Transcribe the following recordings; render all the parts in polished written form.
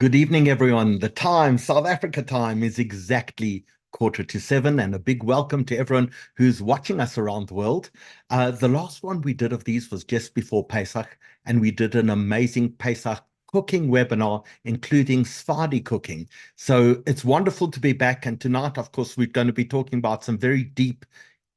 Good evening, everyone. The time, South Africa time, is exactly 6:45, and a big welcome to everyone who's watching us around the world. The last one we did of these was just before Pesach, and we did an amazing Pesach cooking webinar, including Sfadi cooking. So it's wonderful to be back. And tonight, of course, we're going to be talking about some very deep,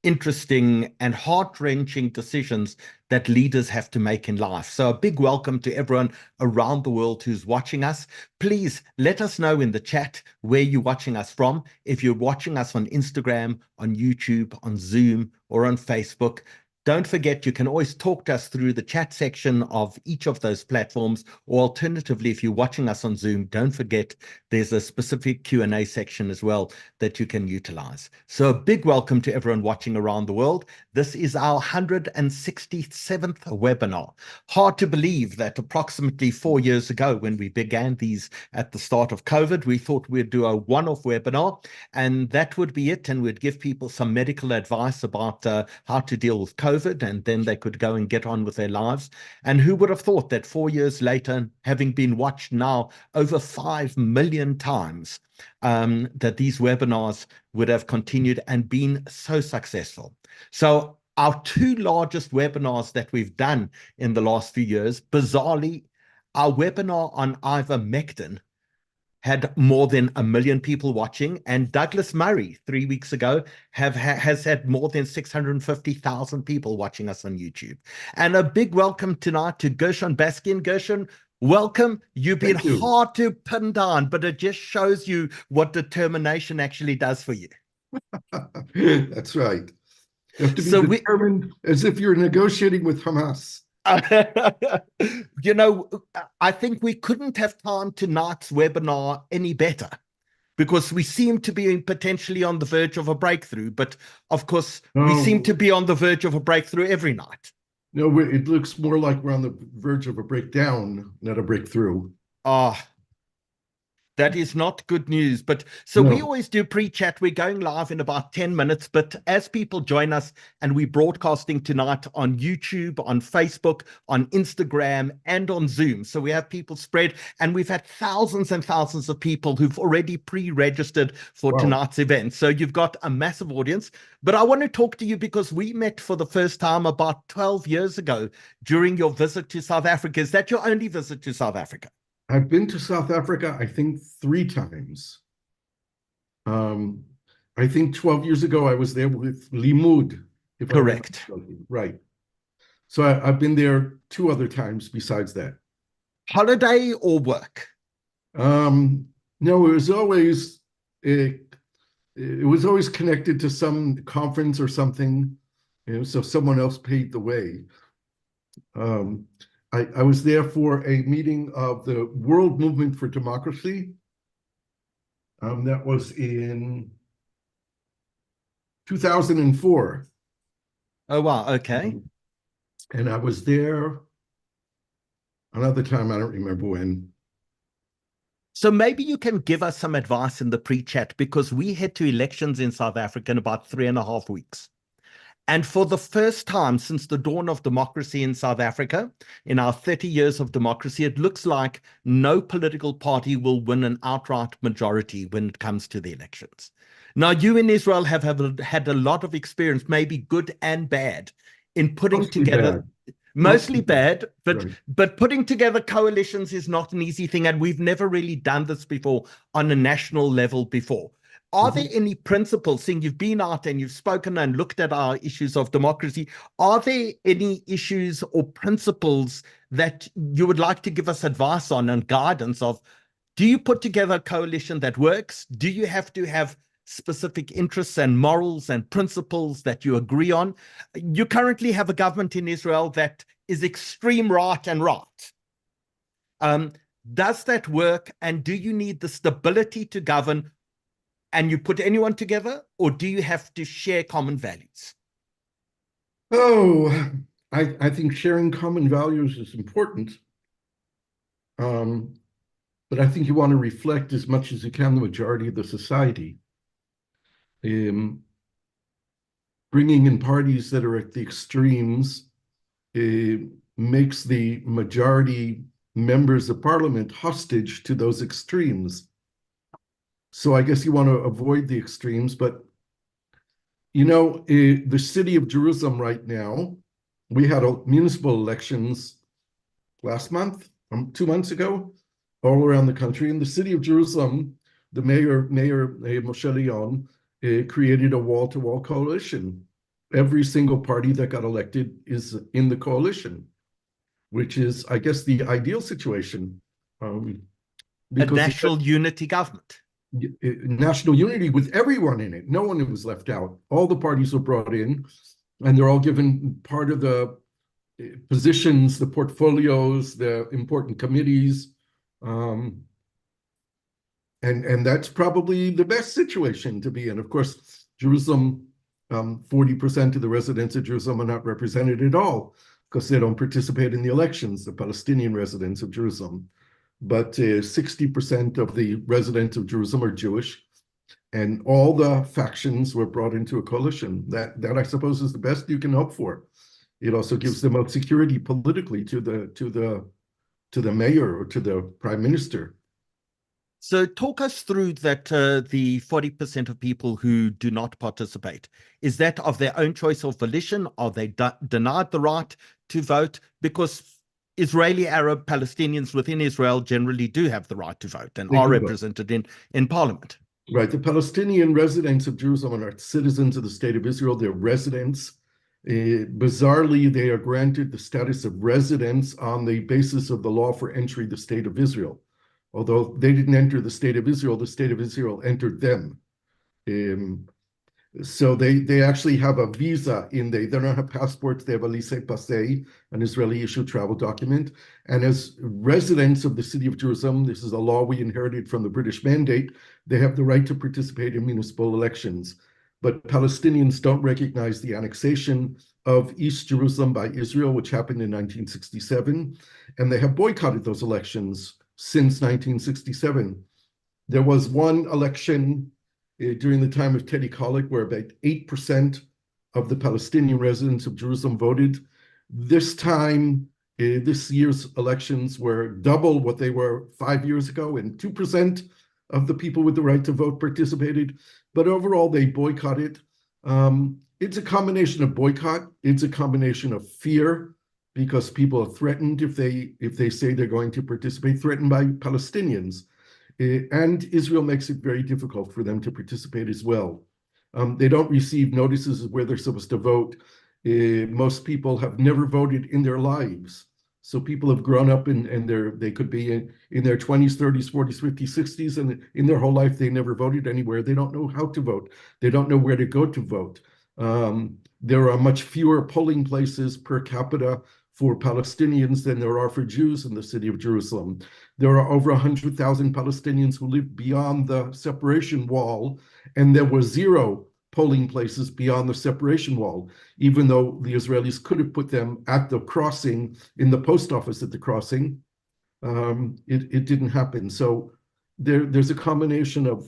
interesting and heart-wrenching decisions that leaders have to make in life. So a big welcome to everyone around the world who's watching us. Please let us know in the chat where you're watching us from. If you're watching us on Instagram, on YouTube, on Zoom, or on Facebook, don't forget, you can always talk to us through the chat section of each of those platforms, or alternatively, if you're watching us on Zoom, don't forget there's a specific Q&A section as well that you can utilize. So a big welcome to everyone watching around the world. This is our 167th webinar. Hard to believe that approximately 4 years ago, when we began these at the start of COVID, we thought we'd do a one-off webinar, and that would be it, and we'd give people some medical advice about how to deal with COVID, and then they could go and get on with their lives. And who would have thought that 4 years later, having been watched now over 5 million times, that these webinars would have continued and been so successful. So our two largest webinars that we've done in the last few years, bizarrely, our webinar on ivermectin had more than 1 million people watching, and Douglas Murray 3 weeks ago has had more than 650,000 people watching us on YouTube. And a big welcome tonight to Gershon Baskin. Gershon, welcome. You've been Thank you. hard to pin down, but it just shows you what determination actually does for you. That's right. You have to be So determined as if you're negotiating with Hamas. you know, I think we couldn't have timed tonight's webinar any better, because we seem to be potentially on the verge of a breakthrough. But of course, we seem to No, be on the verge of a breakthrough every night. no, it looks more like we're on the verge of a breakdown, not a breakthrough. Ah, that is not good news. But so we No. always do pre-chat. We're going live in about 10 minutes. But as people join us, and we're broadcasting tonight on YouTube, on Facebook, on Instagram, and on Zoom. So we have people spread, and we've had thousands and thousands of people who've already pre-registered for Wow. tonight's event. So you've got a massive audience. But I want to talk to you because we met for the first time about 12 years ago during your visit to South Africa. Is that your only visit to South Africa? I've been to South Africa, I think, 3 times. Um, I think 12 years ago I was there with Limud, if I remember Correct. correctly. Right. So I've been there 2 other times besides that. Holiday or work? No, it, it was always connected to some conference or something, so someone else paid the way. Um, I was there for a meeting of the World Movement for Democracy. That was in 2004. Oh, wow. Okay. Um, and I was there another time, I don't remember when. So maybe you can give us some advice in the pre-chat, because we head to elections in South Africa in about 3.5 weeks. And for the first time since the dawn of democracy in South Africa, in our 30 years of democracy, it looks like no political party will win an outright majority when it comes to the elections. Now, you in Israel have had a lot of experience, maybe good and bad, in putting Mostly together, bad. mostly Mostly bad. bad, but Right. but putting together coalitions is not an easy thing, and we've never really done this before on a national level before. Are there Mhm. any principles, seeing you've been out and you've spoken and looked at our issues of democracy, are there any issues or principles that you would like to give us advice on and guidance of? Do you put together a coalition that works? Do you have to have specific interests and morals and principles that you agree on? You currently have a government in Israel that is extreme right and right. Um, does that work? And do you need the stability to govern, and you put anyone together, or do you have to share common values? Oh, I think sharing common values is important. Um, but I think you want to reflect as much as you can the majority of the society. Um, Bringing in parties that are at the extremes makes the majority members of parliament hostage to those extremes. So I guess you want to avoid the extremes, but the city of Jerusalem right now, we had municipal elections last month, 2 months ago, all around the country. In the city of Jerusalem, the mayor Moshe Leon, created a wall-to-wall coalition. Every single party that got elected is in the coalition, which is, I guess, the ideal situation. A Because national unity government. national unity with everyone in it. No one was left out. All the parties were brought in, and they're all given part of the positions, the portfolios, the important committees. And that's probably the best situation to be in. Of course, Jerusalem, 40% of the residents of Jerusalem are not represented at all because they don't participate in the elections, the Palestinian residents of Jerusalem. But 60% of the residents of Jerusalem are Jewish, and all the factions were brought into a coalition. That I suppose is the best you can hope for. It also gives them out security politically to the mayor or to the prime minister. So talk us through that, the 40% of people who do not participate. Is that of their own choice or volition? Are they denied the right to vote? Because Israeli Arab Palestinians within Israel generally do have the right to vote and are represented in parliament. Right. The Palestinian residents of Jerusalem are citizens of the state of Israel. They're residents. Bizarrely, they are granted the status of residents on the basis of the law for entry the state of Israel. Although they didn't enter the state of Israel entered them. So they actually have a visa they don't have passports, they have a laissez-passer, an Israeli-issued travel document. And as residents of the city of Jerusalem, this is a law we inherited from the British Mandate, they have the right to participate in municipal elections. But Palestinians don't recognize the annexation of East Jerusalem by Israel, which happened in 1967, and they have boycotted those elections since 1967. There was one election during the time of Teddy Kollek, where about 8% of the Palestinian residents of Jerusalem voted. This time, this year's elections were double what they were 5 years ago, and 2% of the people with the right to vote participated. But overall, they boycotted. It's a combination of boycott. It's a combination of fear, because people are threatened if they say they're going to participate, threatened by Palestinians. And Israel makes it very difficult for them to participate as well. They don't receive notices of where they're supposed to vote. Most people have never voted in their lives. So people have grown up and they could be in their 20s, 30s, 40s, 50s, 60s, and in their whole life they never voted anywhere. They don't know how to vote. They don't know where to go to vote. There are much fewer polling places per capita for Palestinians than there are for Jews in the city of Jerusalem. There are over 100,000 Palestinians who live beyond the separation wall, and there were 0 polling places beyond the separation wall, even though the Israelis could have put them at the crossing, in the post office at the crossing. It didn't happen. So there's a combination of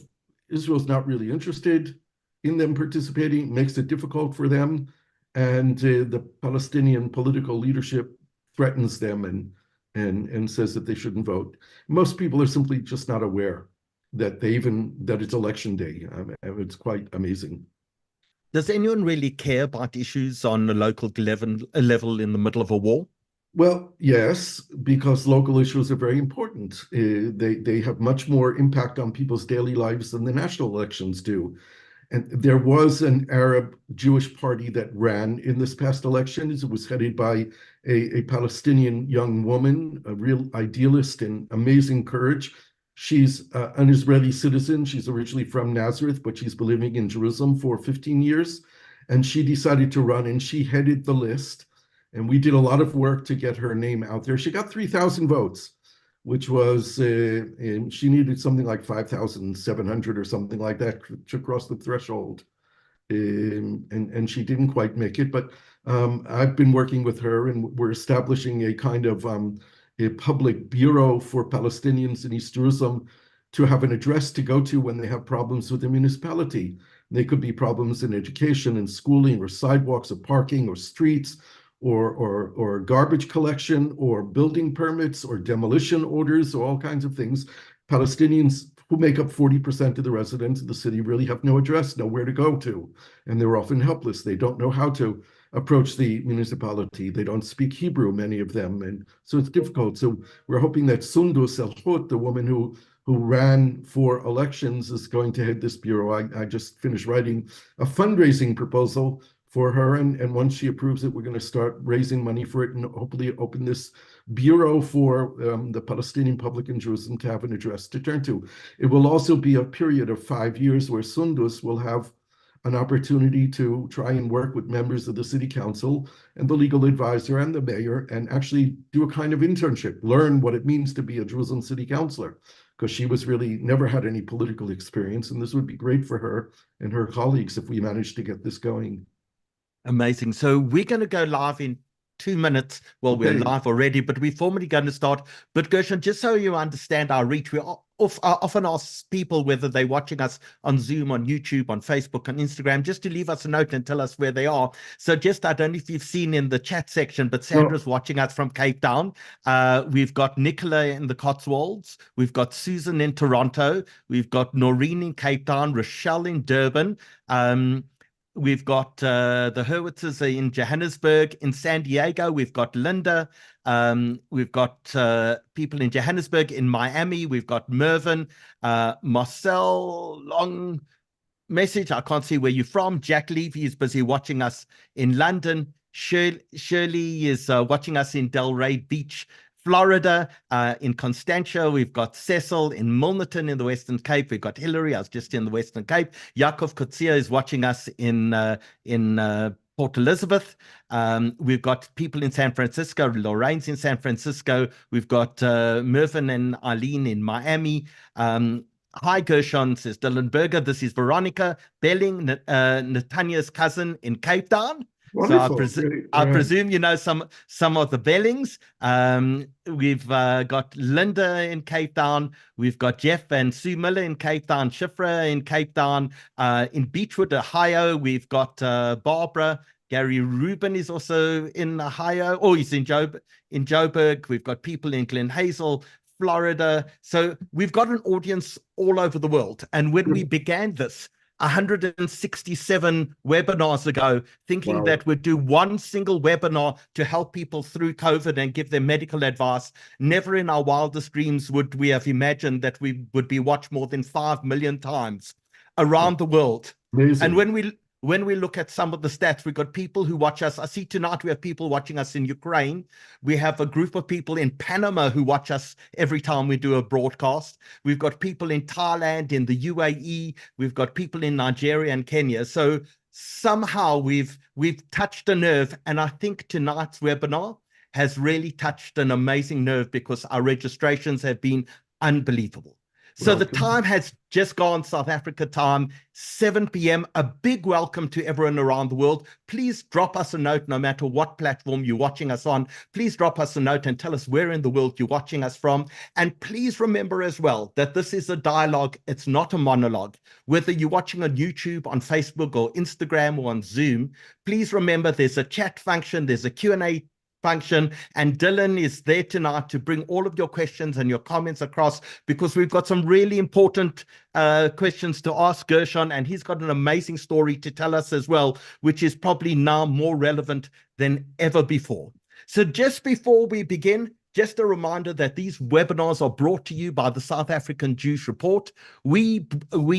Israel's not really interested in them participating, makes it difficult for them, and the Palestinian political leadership threatens them and says that they shouldn't vote. Most people are simply just not aware that it's election day. It's quite amazing. Does anyone really care about issues on a local level in the middle of a war? Well, yes, because local issues are very important. They have much more impact on people's daily lives than the national elections do. And there was an Arab Jewish party that ran in this past election. It was headed by a Palestinian young woman, a real idealist and amazing courage. She's an Israeli citizen. She's originally from Nazareth, but she's been living in Jerusalem for 15 years. And she decided to run, and she headed the list. And we did a lot of work to get her name out there. She got 3,000 votes, which was, she needed something like 5,700 or something like that to cross the threshold. And she didn't quite make it, but I've been working with her, and we're establishing a kind of a public bureau for Palestinians in East Jerusalem to have an address to go to when they have problems with the municipality. They could be problems in education and schooling or sidewalks or parking or streets or garbage collection or building permits or demolition orders or all kinds of things. Palestinians who make up 40% of the residents of the city really have no address, nowhere to go to. And they're often helpless. They don't know how to approach the municipality. They don't speak Hebrew, many of them. And so it's difficult. So we're hoping that Sundus El-Hut, the woman who ran for elections, is going to head this bureau. I just finished writing a fundraising proposal for her. And once she approves it, we're going to start raising money for it and hopefully open this bureau for the Palestinian public in Jerusalem to have an address to turn to. It will also be a period of 5 years where Sundus will have an opportunity to try and work with members of the city council and the legal advisor and the mayor and actually do a kind of internship, learn what it means to be a Jerusalem city councilor, because she was really never had any political experience. And this would be great for her and her colleagues if we manage to get this going. Amazing. So we're going to go live in 2 minutes. Well, we're live already, but we're formally going to start. But Gershon, just so you understand our reach, we often ask people whether they're watching us on Zoom, on YouTube, on Facebook, on Instagram, just to leave us a note and tell us where they are. So just, I don't know if you've seen in the chat section, but Sandra's watching us from Cape Town. We've got Nicola in the Cotswolds. We've got Susan in Toronto. We've got Noreen in Cape Town, Rochelle in Durban. We've got the Hurwitzes in Johannesburg. In San Diego, we've got Linda. We've got people in Johannesburg. In Miami, we've got Mervyn. Marcel, long message. I can't see where you're from. Jack Levy is busy watching us in London. Shirley is watching us in Delray Beach, Florida. In Constantia, we've got Cecil in Milnerton in the Western Cape. We've got Hillary, I was just in the Western Cape. Yakov Kutsia is watching us in Port Elizabeth. We've got people in San Francisco. Lorraine's in San Francisco. We've got Mervyn and Eileen in Miami. Hi, Gershon, says Dylan Berger. This is Veronica Belling, Natanya's cousin in Cape Town. Wonderful. So I presume you know some of the Bellings. We've got Linda in Cape Town. We've got Jeff and Sue Miller in Cape Town. Shifra in Cape Town. In Beechwood, Ohio, we've got Barbara. Gary Rubin is also in Ohio. Oh, he's in Joburg. We've got people in Glen Hazel, Florida. So we've got an audience all over the world. And when we began this 167 webinars ago, thinking that we'd do one single webinar to help people through COVID and give them medical advice, never in our wildest dreams would we have imagined that we would be watched more than 5 million times around the world. Amazing. And when we look at some of the stats, we've got people who watch us. I see tonight we have people watching us in Ukraine. We have a group of people in Panama who watch us every time we do a broadcast. We've got people in Thailand, in the UAE. We've got people in Nigeria and Kenya. So somehow we've touched a nerve. And I think tonight's webinar has really touched an amazing nerve because our registrations have been unbelievable. So the time has just gone, South Africa time, 7 p.m. A big welcome to everyone around the world. Please drop us a note, no matter what platform you're watching us on. Please drop us a note and tell us where in the world you're watching us from. And please remember as well that this is a dialogue. It's not a monologue. Whether you're watching on YouTube, on Facebook, or Instagram, or on Zoom, please remember there's a chat function, there's a Q&A function, and Dylan is there tonight to bring all of your questions and your comments across, because we've got some really important questions to ask Gershon, and he's got an amazing story to tell us as well, which is probably now more relevant than ever before. So just before we begin, just a reminder that these webinars are brought to you by the South African Jewish Report. We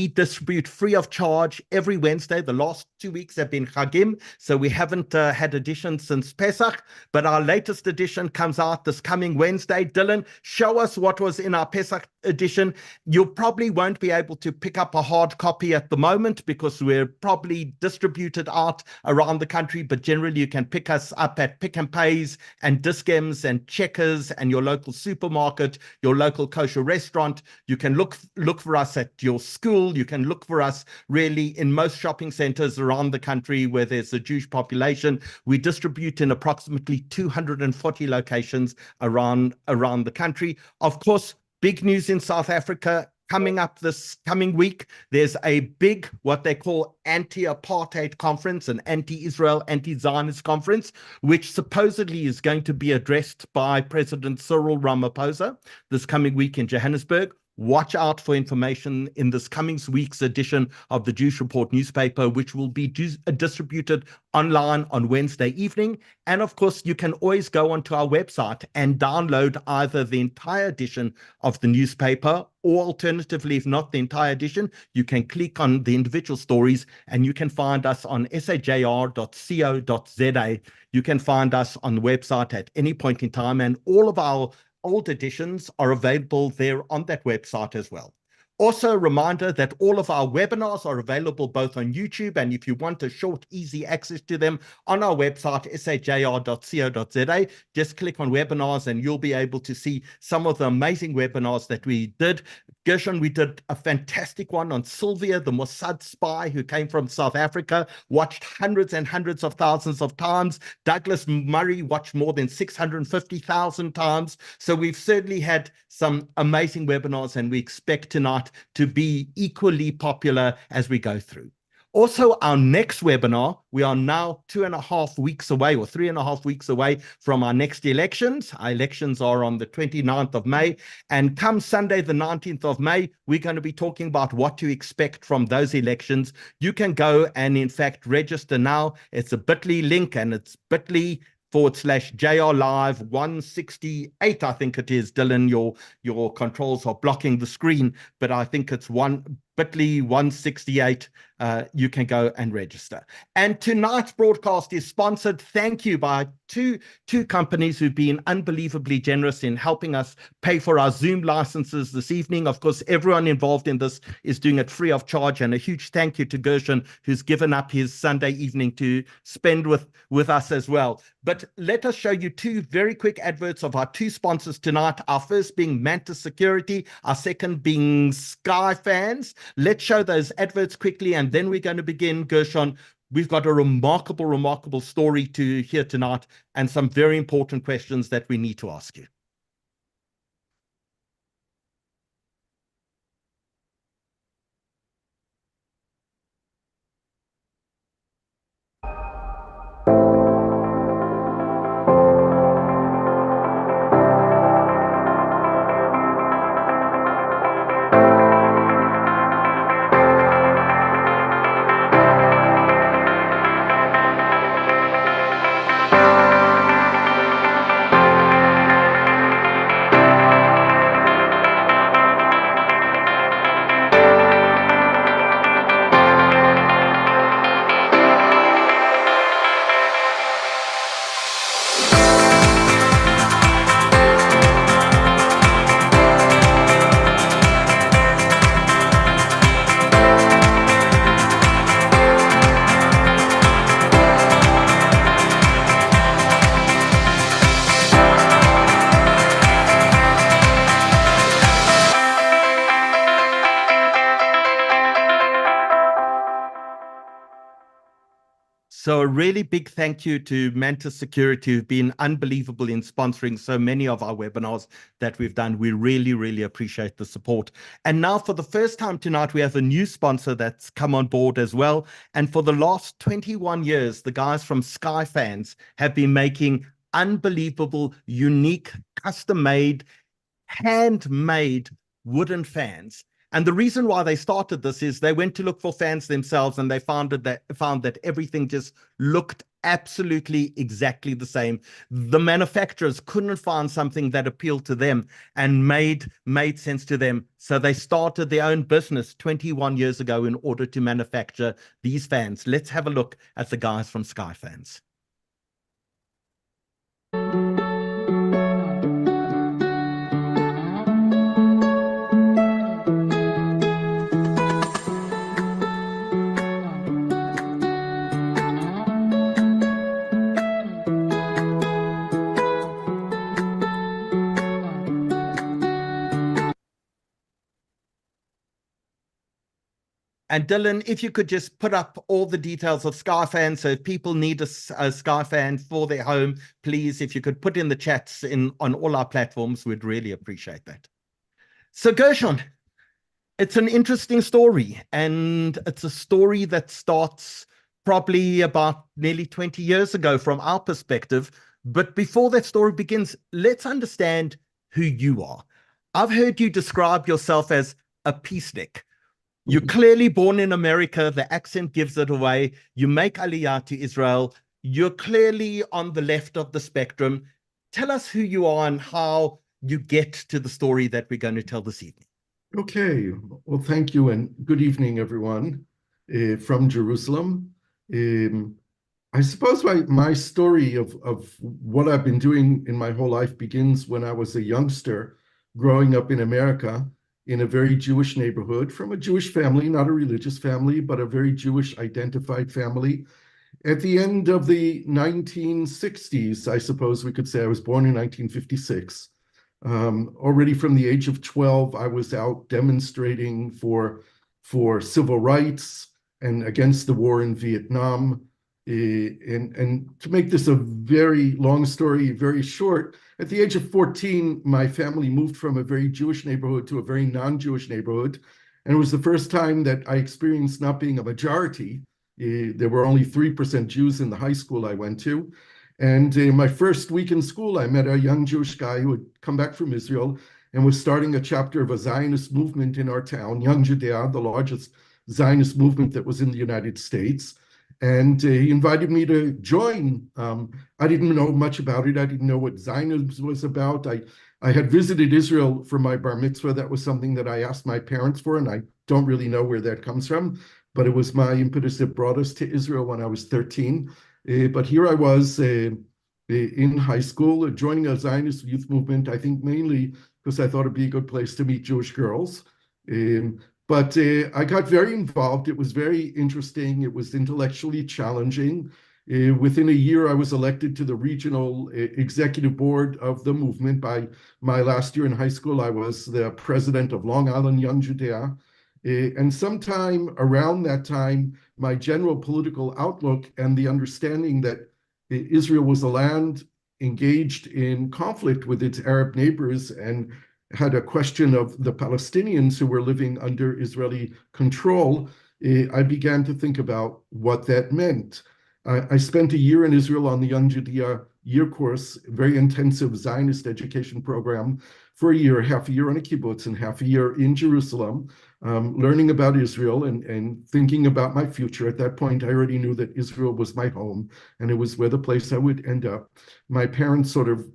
distribute free of charge every Wednesday. The last 2 weeks have been Chagim, so we haven't had editions since Pesach, but our latest edition comes out this coming Wednesday. Dylan, show us what was in our Pesach edition. You probably won't be able to pick up a hard copy at the moment because we're probably distributed out around the country, but generally you can pick us up at Pick and Pays and Diskems and Checkers and your local supermarket, your local kosher restaurant. You can look for us at your school. You can look for us really in most shopping centers around the country where there's a Jewish population. We distribute in approximately 240 locations around the country. Of course, big news in South Africa. coming up this coming week. There's a big, what they call anti-apartheid conference, an anti-Israel, anti-Zionist conference, which supposedly is going to be addressed by President Cyril Ramaphosa this coming week in Johannesburg. Watch out for information in this coming week's edition of the Jewish Report newspaper, which will be distributed online on Wednesday evening. And of course, you can always go onto our website and download either the entire edition of the newspaper, or alternatively, if not the entire edition, you can click on the individual stories and you can find us on sajr.co.za. You can find us on the website at any point in time, and all of our old editions are available there on that website as well. Also, a reminder that all of our webinars are available both on YouTube, and if you want a short, easy access to them, on our website, sajr.co.za, just click on webinars and you'll be able to see some of the amazing webinars that we did. Gershon, we did a fantastic one on Sylvia, the Mossad spy who came from South Africa, watched hundreds and hundreds of thousands of times. Douglas Murray watched more than 650,000 times. So we've certainly had some amazing webinars, and we expect tonight to be equally popular as we go through. Also, our next webinar, we are now 2.5 weeks away, or 3.5 weeks away from our next elections. Our elections are on the 29th of May. And come Sunday, the 19th of May, we're going to be talking about what to expect from those elections. You can go and, in fact, register now. It's a bit.ly link, and it's bit.ly/JR Live 168, I think it is. Dylan, your controls are blocking the screen, but I think it's bit.ly 168. You can go and register. And tonight's broadcast is sponsored, thank you, by two companies who've been unbelievably generous in helping us pay for our Zoom licenses this evening. Of course, everyone involved in this is doing it free of charge, and a huge thank you to Gershon, who's given up his Sunday evening to spend with us as well. But let us show you two very quick adverts of our two sponsors tonight. Our first being Mantis Security, our second being Sky Fans. Let's show those adverts quickly, and then we're going to begin. Gershon, we've got a remarkable story to hear tonight, and some very important questions that we need to ask you. So a really big thank you to Mantis Security, who've been unbelievable in sponsoring so many of our webinars that we've done. We really appreciate the support. And now, for the first time tonight, we have a new sponsor that's come on board as well. And for the last 21 years, the guys from Sky Fans have been making unbelievable, unique, custom-made, handmade wooden fans. And the reason why they started this is they went to look for fans themselves, and they found that everything just looked absolutely exactly the same. The manufacturers couldn't find something that appealed to them and made sense to them. So they started their own business 21 years ago in order to manufacture these fans. Let's have a look at the guys from Sky Fans. And Dylan, if you could just put up all the details of Sky Fan, so if people need a Sky Fan for their home, please, if you could put in the chats on all our platforms, we'd really appreciate that. So Gershon, It's an interesting story, and it's a story that starts probably about nearly 20 years ago from our perspective. But before that story begins, let's understand who you are. I've heard you describe yourself as a peacenik. You're clearly born in America. The accent gives it away. You make Aliyah to Israel. You're clearly on the left of the spectrum. Tell us who you are and how you get to the story that we're going to tell this evening. Okay, well, thank you, and good evening, everyone, from Jerusalem. Um, I suppose my story of what I've been doing in my whole life begins when I was a youngster growing up in America in a very Jewish neighborhood, from a Jewish family, not a religious family, but a very Jewish identified family. At the end of the 1960s, I suppose we could say, I was born in 1956. Already from the age of 12, I was out demonstrating for civil rights and against the war in Vietnam. And to make this a very long story, very short, at the age of 14, my family moved from a very Jewish neighborhood to a very non-Jewish neighborhood. And it was the first time that I experienced not being a majority. There were only 3% Jews in the high school I went to. And in my first week in school, I met a young Jewish guy who had come back from Israel and was starting a chapter of a Zionist movement in our town, Young Judea, the largest Zionist movement that was in the United States. And he invited me to join. I didn't know much about it. I didn't know what Zionism was about. I had visited Israel for my bar mitzvah. That was something that I asked my parents for, and I don't really know where that comes from. But it was my impetus that brought us to Israel when I was 13. But here I was in high school, joining a Zionist youth movement, I think mainly because I thought it'd be a good place to meet Jewish girls. But I got very involved. It was very interesting. It was intellectually challenging. Within a year, I was elected to the regional executive board of the movement. By my last year in high school, I was the president of Long Island Young Judea. And sometime around that time, my general political outlook and the understanding that Israel was a land engaged in conflict with its Arab neighbors and had a question of the Palestinians who were living under Israeli control, I began to think about what that meant. I spent a year in Israel on the Young Judea year course, very intensive Zionist education program for a year, half a year on a kibbutz and half a year in Jerusalem, learning about Israel and thinking about my future. At that point, I already knew that Israel was my home and it was where the place I would end up. My parents sort of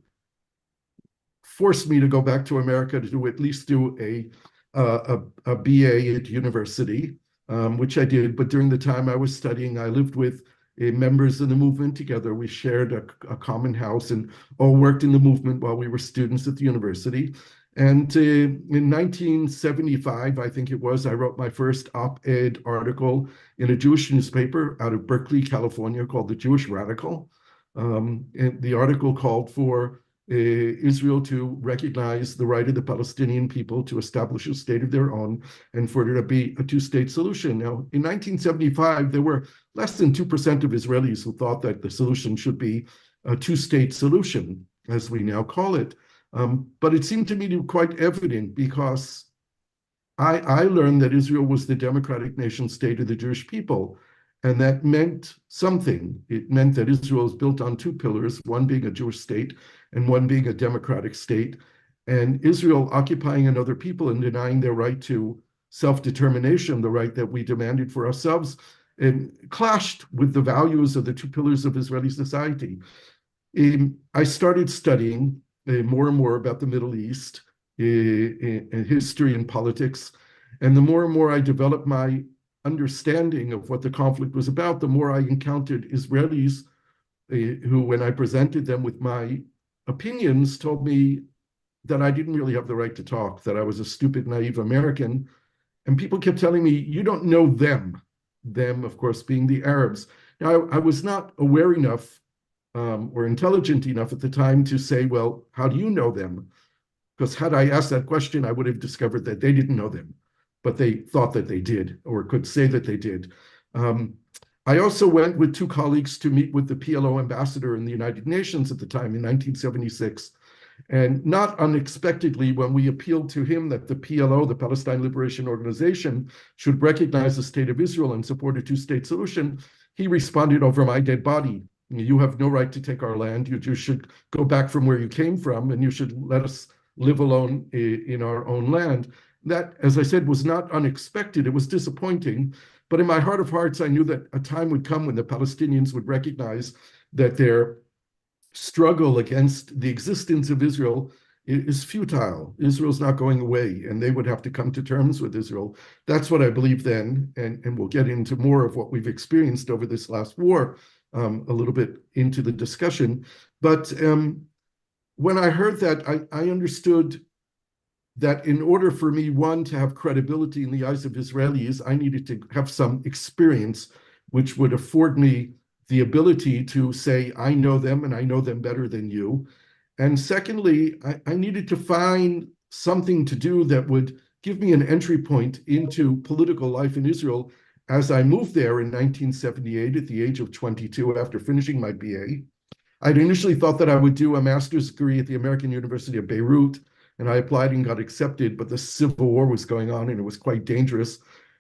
forced me to go back to America to at least do a BA at university, which I did. But during the time I was studying, I lived with members of the movement together. We shared a common house and all worked in the movement while we were students at the university. And in 1975, I think it was, I wrote my first op-ed article in a Jewish newspaper out of Berkeley, California, called The Jewish Radical. And the article called for Israel to recognize the right of the Palestinian people to establish a state of their own and for there to be a two-state solution. Now, in 1975, there were less than 2% of Israelis who thought that the solution should be a two-state solution, as we now call it. But it seemed to me to be quite evident because I learned that Israel was the democratic nation state of the Jewish people. And that meant something. It meant that Israel is built on two pillars, one being a Jewish state and one being a democratic state. And Israel occupying another people and denying their right to self-determination, the right that we demanded for ourselves, and clashed with the values of the two pillars of Israeli society. I started studying more and more about the Middle East, history and politics. And the more and more I developed my understanding of what the conflict was about, the more I encountered Israelis who, when I presented them with my opinions, told me that I didn't really have the right to talk, that I was a stupid, naive American. And people kept telling me, you don't know them. Them, of course, being the Arabs. Now, I was not aware enough or intelligent enough at the time to say, well, how do you know them? Because had I asked that question, I would have discovered that they didn't know them, but they thought that they did or could say that they did. I also went with two colleagues to meet with the PLO ambassador in the United Nations at the time in 1976. And not unexpectedly, when we appealed to him that the PLO, the Palestine Liberation Organization, should recognize the state of Israel and support a two-state solution, he responded, over my dead body. You have no right to take our land. You should go back from where you came from, and you should let us live alone in our own land. That, as I said, was not unexpected. It was disappointing. But in my heart of hearts, I knew that a time would come when the Palestinians would recognize that their struggle against the existence of Israel is futile. Israel's not going away, and they would have to come to terms with Israel. That's what I believe then, and we'll get into more of what we've experienced over this last war a little bit into the discussion. But when I heard that, I understood that in order for me, one, to have credibility in the eyes of Israelis, I needed to have some experience which would afford me the ability to say, I know them and I know them better than you. And secondly, I needed to find something to do that would give me an entry point into political life in Israel as I moved there in 1978 at the age of 22 after finishing my BA. I'd initially thought that I would do a master's degree at the American University of Beirut, and I applied and got accepted, but the Civil War was going on and it was quite dangerous.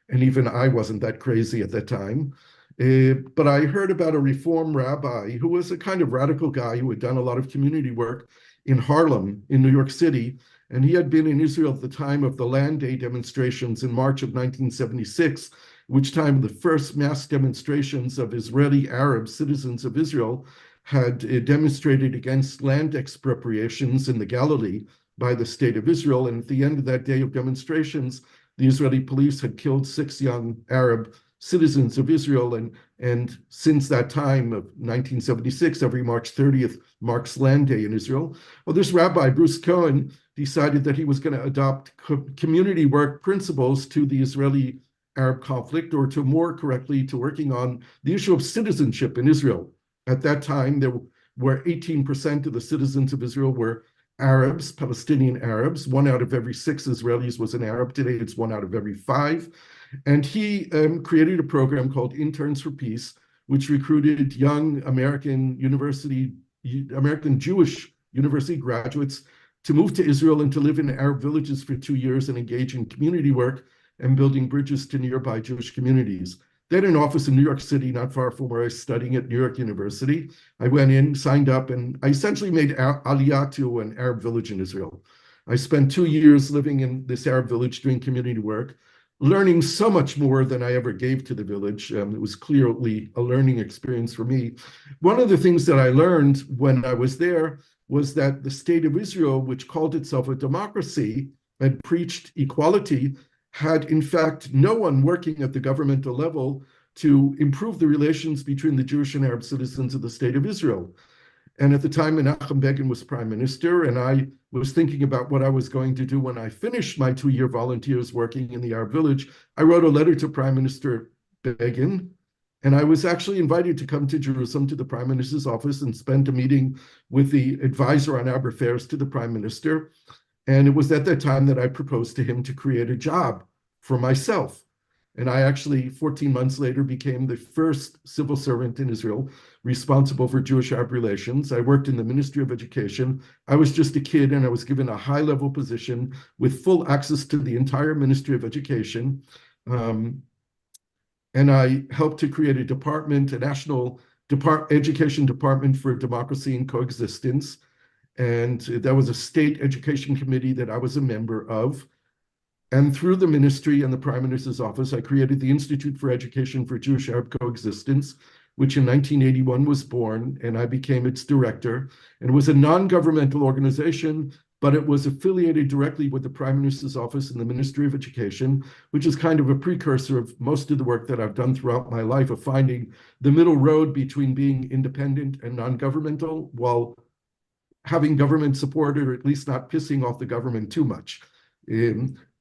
And even I wasn't that crazy at that time. But I heard about a Reform rabbi who was a kind of radical guy who had done a lot of community work in Harlem, in New York City. And he had been in Israel at the time of the Land Day demonstrations in March of 1976, which time the first mass demonstrations of Israeli Arab citizens of Israel had demonstrated against land expropriations in the Galilee by the state of Israel. And at the end of that day of demonstrations, the Israeli police had killed 6 young Arab citizens of Israel. And since that time of 1976, every March 30th marks Land Day in Israel. Well, this rabbi, Bruce Cohen, decided that he was going to adopt community work principles to the Israeli Arab conflict, or to more correctly, to working on the issue of citizenship in Israel. At that time, there were 18% of the citizens of Israel were Arabs, Palestinian Arabs. 1 out of every 6 Israelis was an Arab. Today, it's 1 out of every 5. And he created a program called Interns for Peace, which recruited young American Jewish university graduates to move to Israel and to live in Arab villages for 2 years and engage in community work and building bridges to nearby Jewish communities. They had an office in New York City, not far from where I was studying at New York University. I went in, signed up, and I essentially made Aliyah to an Arab village in Israel. I spent 2 years living in this Arab village doing community work, learning so much more than I ever gave to the village. It was clearly a learning experience for me. One of the things that I learned when I was there was that the state of Israel, which called itself a democracy and preached equality, had in fact no one working at the governmental level to improve the relations between the Jewish and Arab citizens of the state of Israel. And at the time, Menachem Begin was prime minister, and I was thinking about what I was going to do when I finished my 2-year volunteers working in the Arab village. I wrote a letter to Prime Minister Begin, and I was actually invited to come to Jerusalem to the prime minister's office and spend a meeting with the advisor on Arab affairs to the prime minister. And it was at that time that I proposed to him to create a job for myself. And I actually, 14 months later, became the first civil servant in Israel responsible for Jewish-Arab relations. I worked in the Ministry of Education. I was just a kid, and I was given a high-level position with full access to the entire Ministry of Education. And I helped to create a department, a national education department for democracy and coexistence. And that was a state education committee that I was a member of. And through the ministry and the Prime Minister's office, I created the Institute for Education for Jewish-Arab Coexistence, which in 1981 was born, and I became its director. And it was a non-governmental organization, but it was affiliated directly with the Prime Minister's office and the Ministry of Education, which is kind of a precursor of most of the work that I've done throughout my life of finding the middle road between being independent and non-governmental while having government support, or at least not pissing off the government too much.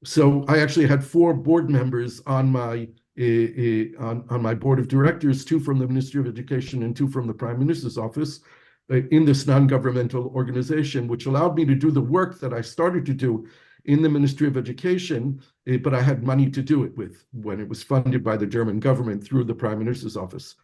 So I actually had 4 board members on my board of directors, 2 from the Ministry of Education and 2 from the Prime Minister's office, in this non-governmental organization, which allowed me to do the work that I started to do in the Ministry of Education, but I had money to do it with when it was funded by the German government through the Prime Minister's office.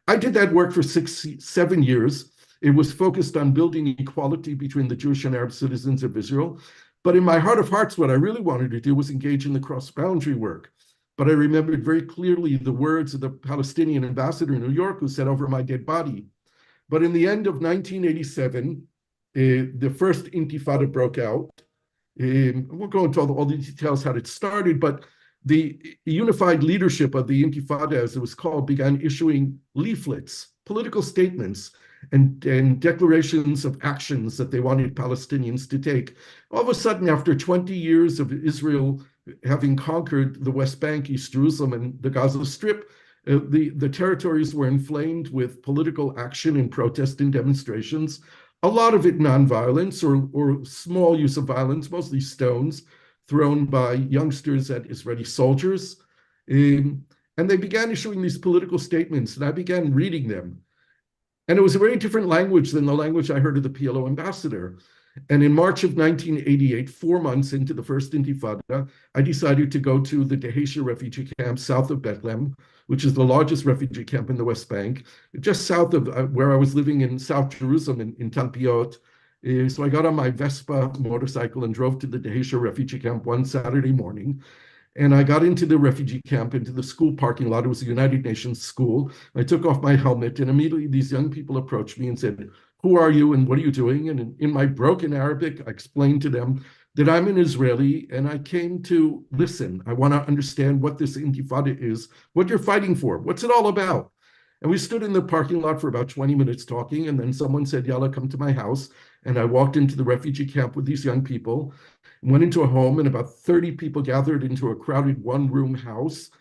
I did that work for 7 years. It was focused on building equality between the Jewish and Arab citizens of Israel. But in my heart of hearts, what I really wanted to do was engage in the cross-boundary work. But I remembered very clearly the words of the Palestinian ambassador in New York who said, "Over my dead body." But in the end of 1987, the first Intifada broke out. I won't go into all the details how it started, but the unified leadership of the Intifada, as it was called, began issuing leaflets, political statements, and declarations of actions that they wanted Palestinians to take. All of a sudden, after 20 years of Israel having conquered the West Bank, East Jerusalem, and the Gaza Strip, the territories were inflamed with political action and protest and demonstrations, a lot of it nonviolence or small use of violence, mostly stones thrown by youngsters at Israeli soldiers. And they began issuing these political statements, and I began reading them. And it was a very different language than the language I heard of the PLO ambassador. And in March of 1988, 4 months into the first Intifada, I decided to go to the Dheisheh refugee camp south of Bethlehem, which is the largest refugee camp in the West Bank, just south of where I was living in South Jerusalem in Talpiot. So I got on my Vespa motorcycle and drove to the Dheisheh refugee camp one Saturday morning. And I got into the refugee camp, into the school parking lot. It was a United Nations school. I took off my helmet, and immediately these young people approached me and said, "Who are you and what are you doing?" And in my broken Arabic, I explained to them that I'm an Israeli and I came to listen. I want to understand what this Intifada is, what you're fighting for, what's it all about. And we stood in the parking lot for about 20 minutes talking, and then someone said, "Yalla, come to my house." And I walked into the refugee camp with these young people, went into a home, and about 30 people gathered into a crowded one-room house.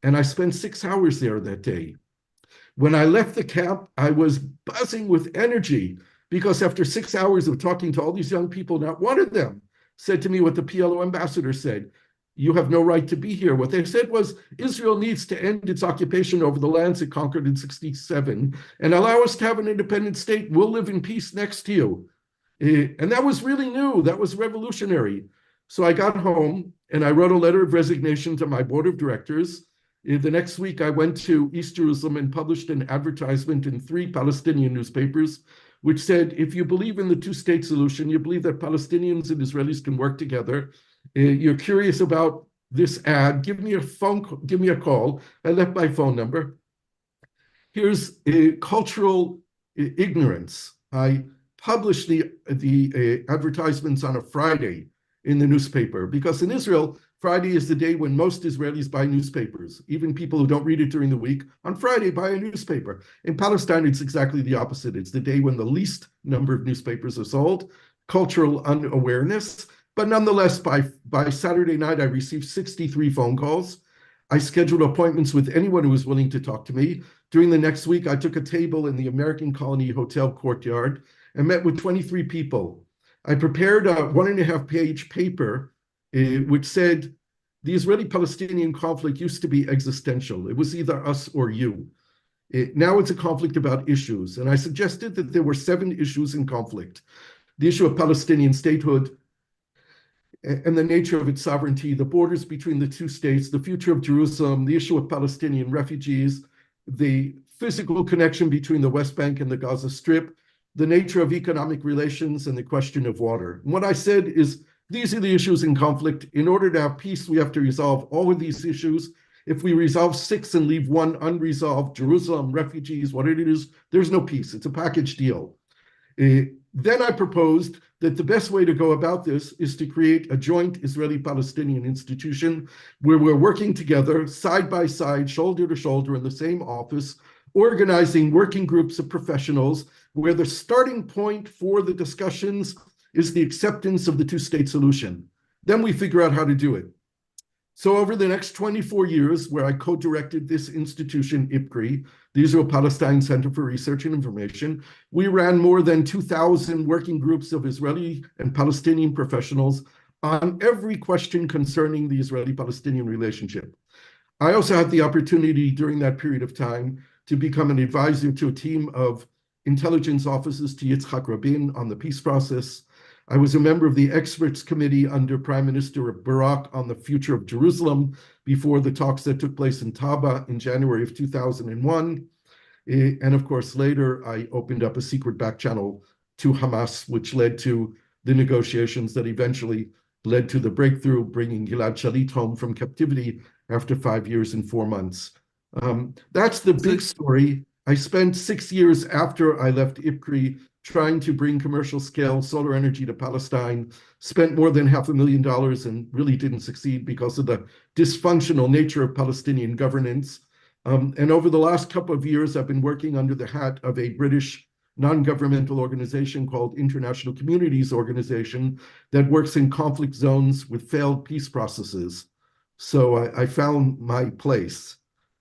And I spent 6 hours there that day. When I left the camp, I was buzzing with energy because after 6 hours of talking to all these young people, not one of them said to me what the PLO ambassador said: "You have no right to be here." What they said was, Israel needs to end its occupation over the lands it conquered in 67 and allow us to have an independent state. We'll live in peace next to you. And that was really new. That was revolutionary. So I got home and I wrote a letter of resignation to my board of directors. The next week, I went to East Jerusalem and published an advertisement in 3 Palestinian newspapers, which said, "If you believe in the two-state solution, you believe that Palestinians and Israelis can work together, you're curious about this ad, give me a call." I left my phone number. Here's cultural ignorance. I published the advertisements on a Friday in the newspaper, because in Israel, Friday is the day when most Israelis buy newspapers. Even people who don't read it during the week, on Friday buy a newspaper. In Palestine, it's exactly the opposite. It's the day when the least number of newspapers are sold. Cultural unawareness. But nonetheless, by Saturday night, I received 63 phone calls. I scheduled appointments with anyone who was willing to talk to me. During the next week, I took a table in the American Colony Hotel courtyard and met with 23 people. I prepared a 1.5-page paper which said the Israeli-Palestinian conflict used to be existential. It was either us or you. Now it's a conflict about issues. And I suggested that there were 7 issues in conflict: the issue of Palestinian statehood and the nature of its sovereignty, the borders between the 2 states, the future of Jerusalem, the issue of Palestinian refugees, the physical connection between the West Bank and the Gaza Strip, the nature of economic relations, and the question of water. And what I said is, these are the issues in conflict. In order to have peace, we have to resolve all of these issues. If we resolve 6 and leave 1 unresolved, Jerusalem, refugees, what it is, there's no peace. It's a package deal. Then I proposed that the best way to go about this is to create a joint Israeli-Palestinian institution where we're working together, side by side, shoulder to shoulder in the same office, organizing working groups of professionals where the starting point for the discussions is the acceptance of the two-state solution. Then we figure out how to do it. So over the next 24 years, where I co-directed this institution, IPCRI, the Israel-Palestine Center for Research and Information, we ran more than 2,000 working groups of Israeli and Palestinian professionals on every question concerning the Israeli-Palestinian relationship. I also had the opportunity during that period of time to become an advisor to a team of intelligence officers to Yitzhak Rabin on the peace process. I was a member of the experts committee under Prime Minister Barak on the future of Jerusalem before the talks that took place in Taba in January of 2001. And of course, later I opened up a secret back channel to Hamas, which led to the negotiations that eventually led to the breakthrough, bringing Gilad Shalit home from captivity after 5 years and 4 months. That's the big story. I spent 6 years after I left IPCRI trying to bring commercial scale solar energy to Palestine, spent more than $500,000 and really didn't succeed because of the dysfunctional nature of Palestinian governance. And over the last couple of years, I've been working under the hat of a British non-governmental organization called International Communities Organization that works in conflict zones with failed peace processes. So I found my place.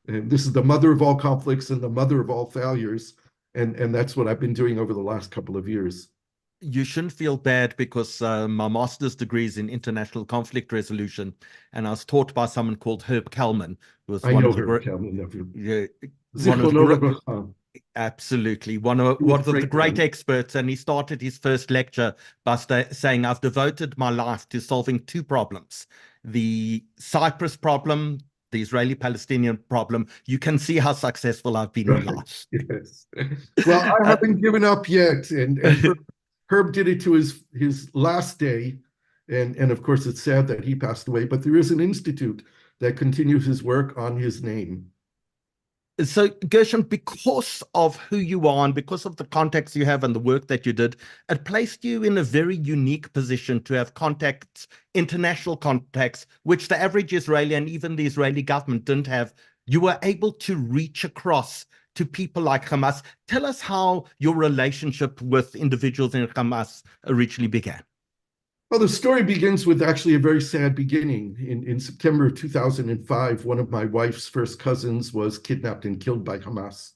And this is the mother of all conflicts and the mother of all failures. And that's what I've been doing over the last couple of years. You shouldn't feel bad because my master's degree is in international conflict resolution, and I was taught by someone called Herb Kalman, who was I one know of the her, great, Calvin nephew. one of the Zichrono great, Livracha. absolutely He one was a of the great great man. experts. And he started his first lecture by saying, "I've devoted my life to solving two problems: the Cyprus problem." The Israeli-Palestinian problem. You can see how successful I've been in Right. life. Yes. Well, I haven't given up yet. And Herb did it to his last day. And of course, it's sad that he passed away, but there is an institute that continues his work on his name. So, Gershon, because of who you are and because of the contacts you have and the work that you did, it placed you in a very unique position to have contacts, international contacts, which the average Israeli and even the Israeli government didn't have. You were able to reach across to people like Hamas. Tell us how your relationship with individuals in Hamas originally began. Well, the story begins with actually a very sad beginning. In September 2005, one of my wife's first cousins was kidnapped and killed by Hamas.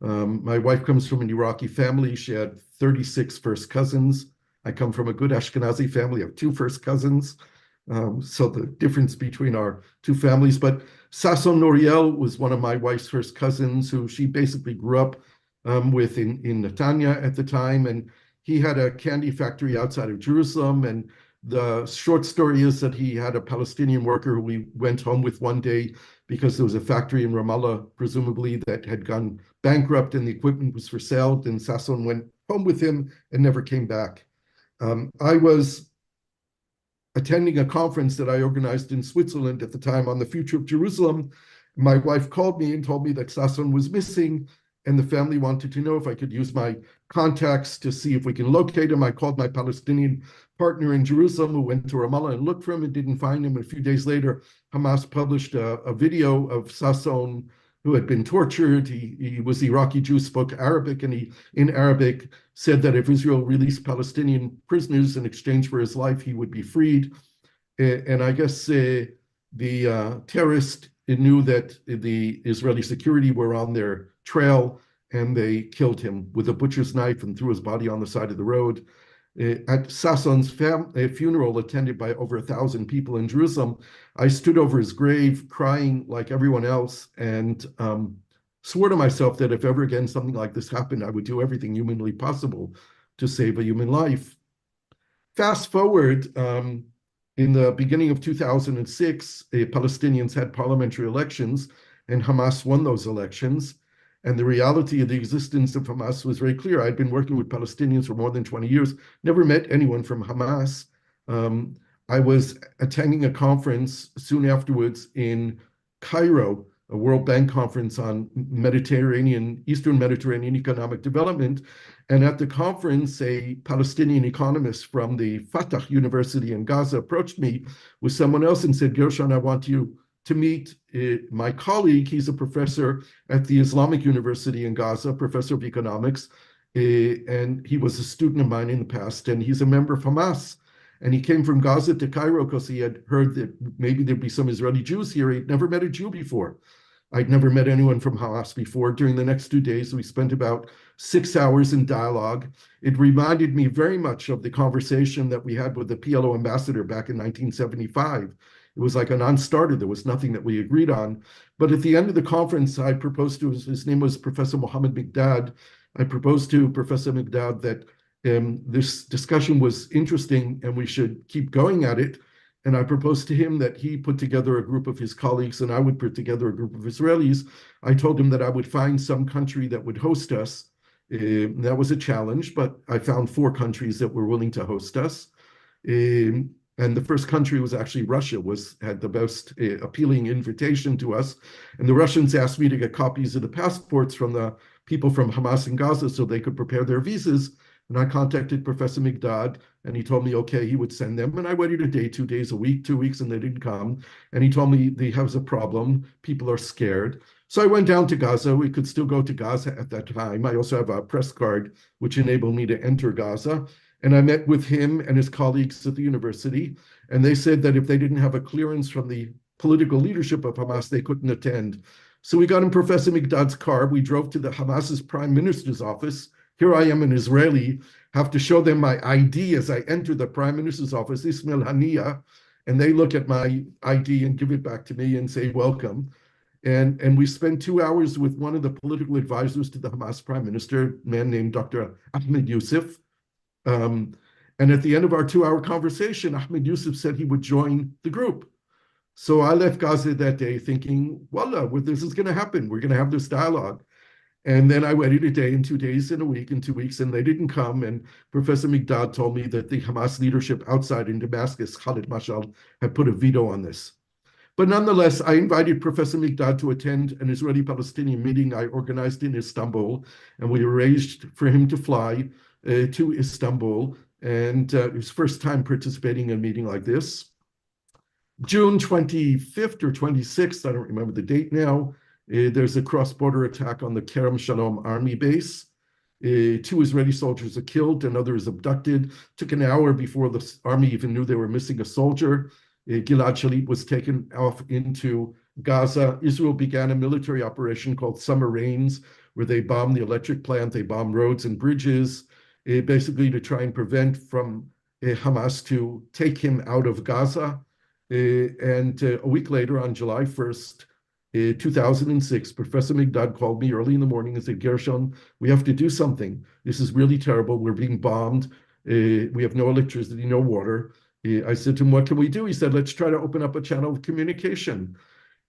My wife comes from an Iraqi family. She had 36 first cousins. I come from a good Ashkenazi family of two first cousins. So the difference between our two families. But Sasson Noriel was one of my wife's first cousins who she basically grew up with in Netanya at the time. And he had a candy factory outside of Jerusalem. And the short story is that he had a Palestinian worker who he went home with one day because there was a factory in Ramallah, presumably, that had gone bankrupt and the equipment was for sale. And Sasson went home with him and never came back. I was attending a conference that I organized in Switzerland at the time on the future of Jerusalem. My wife called me and told me that Sasson was missing, and the family wanted to know if I could use my contacts to see if we can locate him. I called my Palestinian partner in Jerusalem who went to Ramallah and looked for him and didn't find him. And a few days later, Hamas published a video of Sasson who had been tortured. He was Iraqi Jew, spoke Arabic, and he, in Arabic, said that if Israel released Palestinian prisoners in exchange for his life, he would be freed. And I guess the terrorist knew that the Israeli security were on their trail, and they killed him with a butcher's knife and threw his body on the side of the road. At Sasson's funeral, attended by over 1,000 people in Jerusalem, I stood over his grave crying like everyone else and swore to myself that if ever again something like this happened, I would do everything humanly possible to save a human life. Fast forward, in the beginning of 2006, Palestinians had parliamentary elections, and Hamas won those elections. And the reality of the existence of Hamas was very clear. I'd been working with Palestinians for more than 20 years, never met anyone from Hamas. I was attending a conference soon afterwards in Cairo, a World Bank conference on Eastern Mediterranean economic development. And at the conference, a Palestinian economist from the Fatah University in Gaza approached me with someone else and said, Gershon, I want you to meet my colleague. He's a professor at the Islamic University in Gaza, professor of economics. And he was a student of mine in the past, and he's a member of Hamas. And he came from Gaza to Cairo because he had heard that maybe there'd be some Israeli Jews here. He'd never met a Jew before. I'd never met anyone from Hamas before. During the next 2 days, we spent about 6 hours in dialogue. It reminded me very much of the conversation that we had with the PLO ambassador back in 1975. It was like a non-starter. There was nothing that we agreed on. But at the end of the conference, I proposed to his name was Professor Mohammed Migdad. I proposed to Professor Migdad that this discussion was interesting and we should keep going at it. And I proposed to him that he put together a group of his colleagues and I would put together a group of Israelis. I told him that I would find some country that would host us. That was a challenge, but I found 4 countries that were willing to host us. And the first country was actually Russia, had the most appealing invitation to us. And the Russians asked me to get copies of the passports from the people from Hamas in Gaza so they could prepare their visas. And I contacted Professor Migdad, and he told me, okay, he would send them. And I waited a day, 2 days, a week, 2 weeks, and they didn't come. And he told me there was a problem. People are scared. So I went down to Gaza. We could still go to Gaza at that time. I also have a press card, which enabled me to enter Gaza. And I met with him and his colleagues at the university. And they said that if they didn't have a clearance from the political leadership of Hamas, they couldn't attend. So we got in Professor Migdad's car. We drove to the Hamas's prime minister's office. Here I am, an Israeli, have to show them my ID as I enter the prime minister's office, Ismail Haniya, and they look at my ID and give it back to me and say, welcome. And we spent 2 hours with one of the political advisors to the Hamas prime minister, a man named Dr. Ahmed Youssef. And at the end of our 2-hour conversation, Ahmed Youssef said he would join the group. So I left Gaza that day thinking, voila, this is going to happen. We're going to have this dialogue. And then I waited a day and 2 days and a week and 2 weeks, and they didn't come. And Professor Migdad told me that the Hamas leadership outside in Damascus, Khalid Mashal, had put a veto on this. But nonetheless, I invited Professor Migdad to attend an Israeli-Palestinian meeting I organized in Istanbul, and we arranged for him to fly to Istanbul. And it was first time participating in a meeting like this. June 25th or 26th, I don't remember the date now, there's a cross-border attack on the Kerem Shalom army base. 2 Israeli soldiers are killed, another is abducted. Took an hour before the army even knew they were missing a soldier. Gilad Shalit was taken off into Gaza. Israel began a military operation called Summer Rains, where they bombed the electric plant, they bombed roads and bridges, basically to try and prevent from Hamas to take him out of Gaza. And a week later, on July 1st, 2006, Professor Migdad called me early in the morning and said, Gershon, we have to do something. This is really terrible. We're being bombed. We have no electricity, no water. I said to him, what can we do? He said, let's try to open up a channel of communication.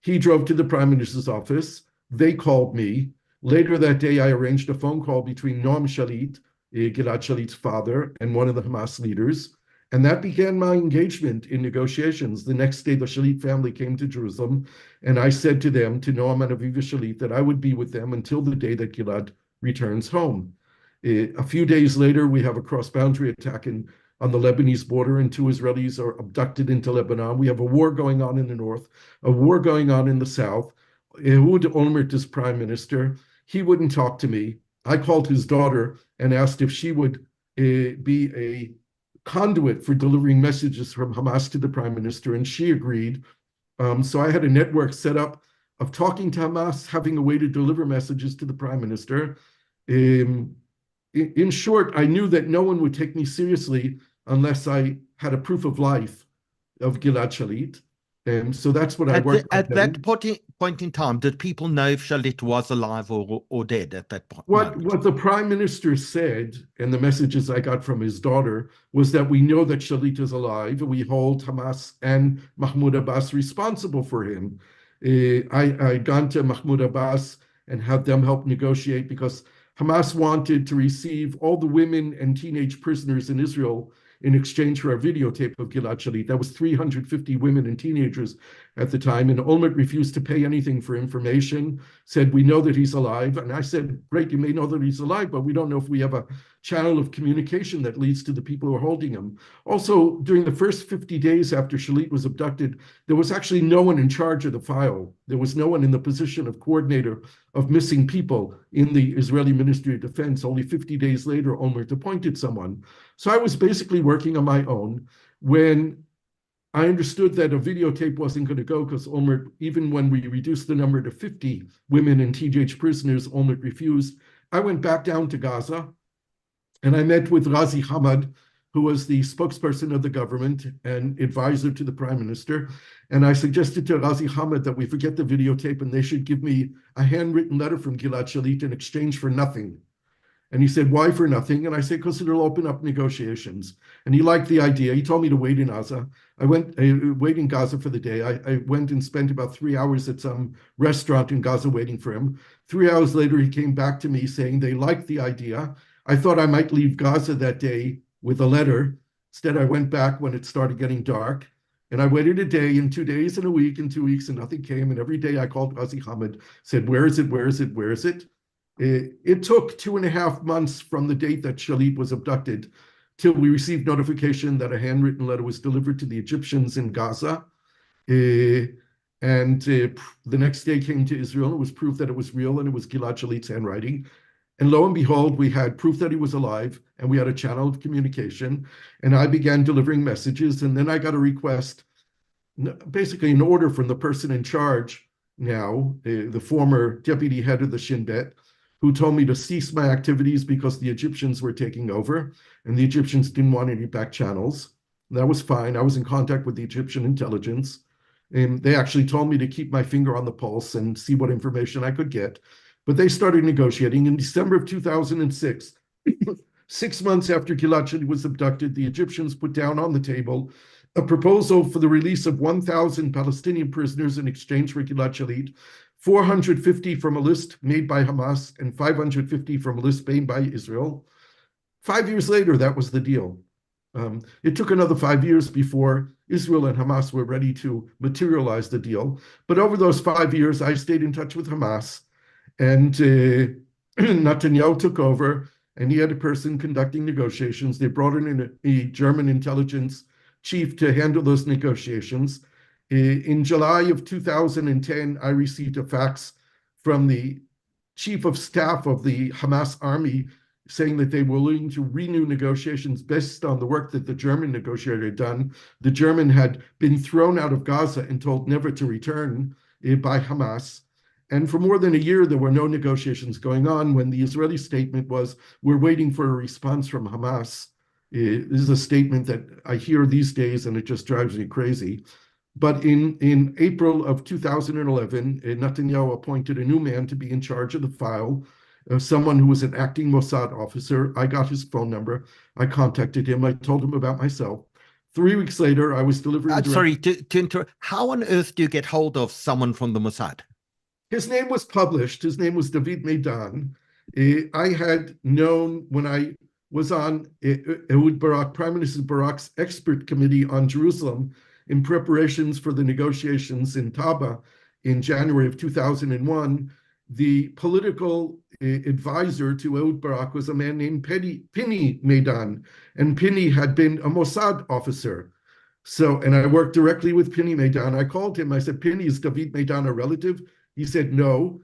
He drove to the prime minister's office. They called me. Later that day, I arranged a phone call between Noam Shalit, Gilad Shalit's father, and one of the Hamas leaders. And that began my engagement in negotiations. The next day, the Shalit family came to Jerusalem, and I said to them, to Noam and Aviva Shalit, that I would be with them until the day that Gilad returns home. A few days later, we have a cross-boundary attack on the Lebanese border, and 2 Israelis are abducted into Lebanon. We have a war going on in the north, a war going on in the south. Ehud Olmert is prime minister. He wouldn't talk to me. I called his daughter and asked if she would be a conduit for delivering messages from Hamas to the prime minister, and she agreed. So I had a network set up of talking to Hamas, having a way to deliver messages to the prime minister. In short, I knew that no one would take me seriously unless I had a proof of life of Gilad Shalit. And so that's what I worked on. At that point in time, did people know if Shalit was alive or dead at that point? What the prime minister said, and the messages I got from his daughter, was that we know that Shalit is alive, and we hold Hamas and Mahmoud Abbas responsible for him. I'd gone to Mahmoud Abbas and had them help negotiate because Hamas wanted to receive all the women and teenage prisoners in Israel in exchange for a videotape of Gilad Shalit. That was 350 women and teenagers at the time, and Olmert refused to pay anything for information, said, we know that he's alive. And I said, great, you may know that he's alive, but we don't know if we have a channel of communication that leads to the people who are holding him. Also, during the first 50 days after Shalit was abducted, there was actually no one in charge of the file. There was no one in the position of coordinator of missing people in the Israeli Ministry of Defense. Only 50 days later, Olmert appointed someone. So I was basically working on my own. When I understood that a videotape wasn't going to go because Olmert, even when we reduced the number to 50 women and teenage prisoners, Olmert refused. I went back down to Gaza and I met with Ghazi Hamad, who was the spokesperson of the government and advisor to the prime minister. And I suggested to Ghazi Hamad that we forget the videotape and they should give me a handwritten letter from Gilad Shalit in exchange for nothing. And he said, why for nothing? And I said, because it'll open up negotiations. And he liked the idea. He told me to wait in Gaza. I went, wait in Gaza for the day. I went and spent about 3 hours at some restaurant in Gaza waiting for him. 3 hours later, he came back to me saying they liked the idea. I thought I might leave Gaza that day with a letter. Instead, I went back when it started getting dark. And I waited a day and 2 days and a week and 2 weeks, and nothing came. And every day I called Ghazi Hamid, said, where is it? Where is it? Where is it? It took 2.5 months from the date that Shalit was abducted till we received notification that a handwritten letter was delivered to the Egyptians in Gaza. And the next day came to Israel. It was proof that it was real, and it was Gilad Shalit's handwriting. And lo and behold, we had proof that he was alive, and we had a channel of communication. And I began delivering messages. And then I got a request, basically an order from the person in charge now, the former deputy head of the Shin Bet, who told me to cease my activities because the Egyptians were taking over, and the Egyptians didn't want any back channels. That was fine. I was in contact with the Egyptian intelligence. And they actually told me to keep my finger on the pulse and see what information I could get. But they started negotiating in December of 2006. 6 months after Gilad Shalit was abducted, the Egyptians put down on the table a proposal for the release of 1,000 Palestinian prisoners in exchange for Gilad Shalit, 450 from a list made by Hamas and 550 from a list made by Israel. 5 years later, that was the deal. It took another 5 years before Israel and Hamas were ready to materialize the deal. But over those 5 years, I stayed in touch with Hamas, and Netanyahu took over, and he had a person conducting negotiations. They brought in a German intelligence chief to handle those negotiations. In July of 2010, I received a fax from the chief of staff of the Hamas army saying that they were willing to renew negotiations based on the work that the German negotiator had done. The German had been thrown out of Gaza and told never to return by Hamas. And for more than a year, there were no negotiations going on when the Israeli statement was, we're waiting for a response from Hamas. This is a statement that I hear these days, and it just drives me crazy. But in April of 2011, Netanyahu appointed a new man to be in charge of the file, someone who was an acting Mossad officer. I got his phone number. I contacted him. I told him about myself. 3 weeks later, I was delivering. Sorry to interrupt. How on earth do you get hold of someone from the Mossad? His name was published. His name was David Meidan. I had known when I was on Ehud Barak, Prime Minister Barak's expert committee on Jerusalem in preparations for the negotiations in Taba in January of 2001. The political advisor to Ehud Barak was a man named Pini Meidan, and Pini had been a Mossad officer. So, and I worked directly with Pini Meidan. I called him. I said, Pini, is David Meidan a relative? He said, no.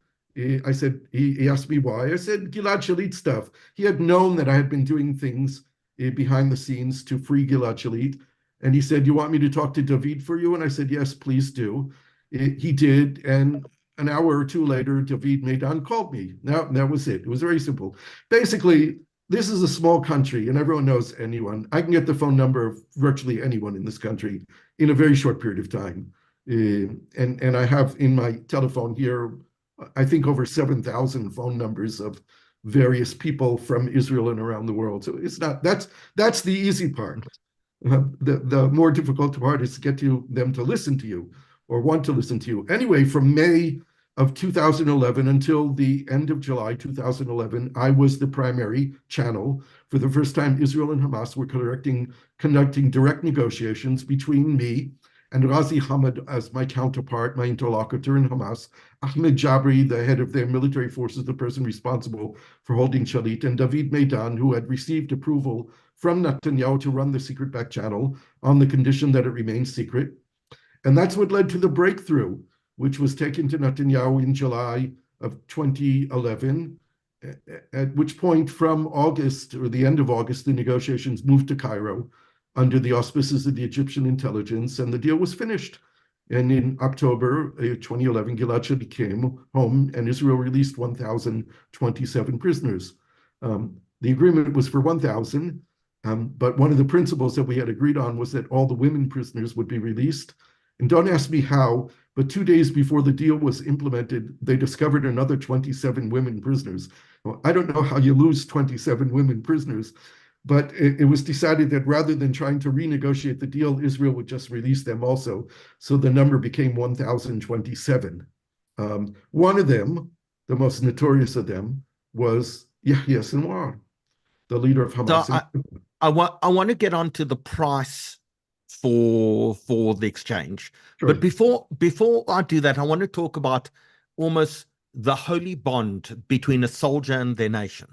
I said, he asked me why. I said, Gilad Shalit stuff. He had known that I had been doing things behind the scenes to free Gilad Shalit. And he said, you want me to talk to David for you? And I said, yes, please do. He did. And an hour or two later, David Meidan called me. Now, that was it. It was very simple. Basically, this is a small country and everyone knows anyone. I can get the phone number of virtually anyone in this country in a very short period of time. And I have in my telephone here, I think over 7,000 phone numbers of various people from Israel and around the world. So it's not, that's the easy part. The more difficult part is to get them to listen to you or want to listen to you. Anyway, from May of 2011 until the end of July 2011, I was the primary channel. For the first time, Israel and Hamas were conducting direct negotiations between me and Ghazi Hamid as my counterpart, my interlocutor in Hamas, Ahmed Jabri, the head of their military forces, the person responsible for holding Shalit, and David Meidan, who had received approval from Netanyahu to run the secret back channel on the condition that it remains secret. And that's what led to the breakthrough, which was taken to Netanyahu in July of 2011, at which point from August or the end of August, the negotiations moved to Cairo under the auspices of the Egyptian intelligence, and the deal was finished. And in October 2011, Gilad Shalit came home, and Israel released 1,027 prisoners. The agreement was for 1,000, but one of the principles that we had agreed on was that all the women prisoners would be released. And don't ask me how, but 2 days before the deal was implemented, they discovered another 27 women prisoners. Well, I don't know how you lose 27 women prisoners, but it was decided that rather than trying to renegotiate the deal, Israel would just release them also. So the number became 1,027. One of them, the most notorious of them, was Yahya Sinwar, the leader of So Hamas. I want to get onto the price for the exchange. But Sure. before I do that, I want to talk about almost the holy bond between a soldier and their nation.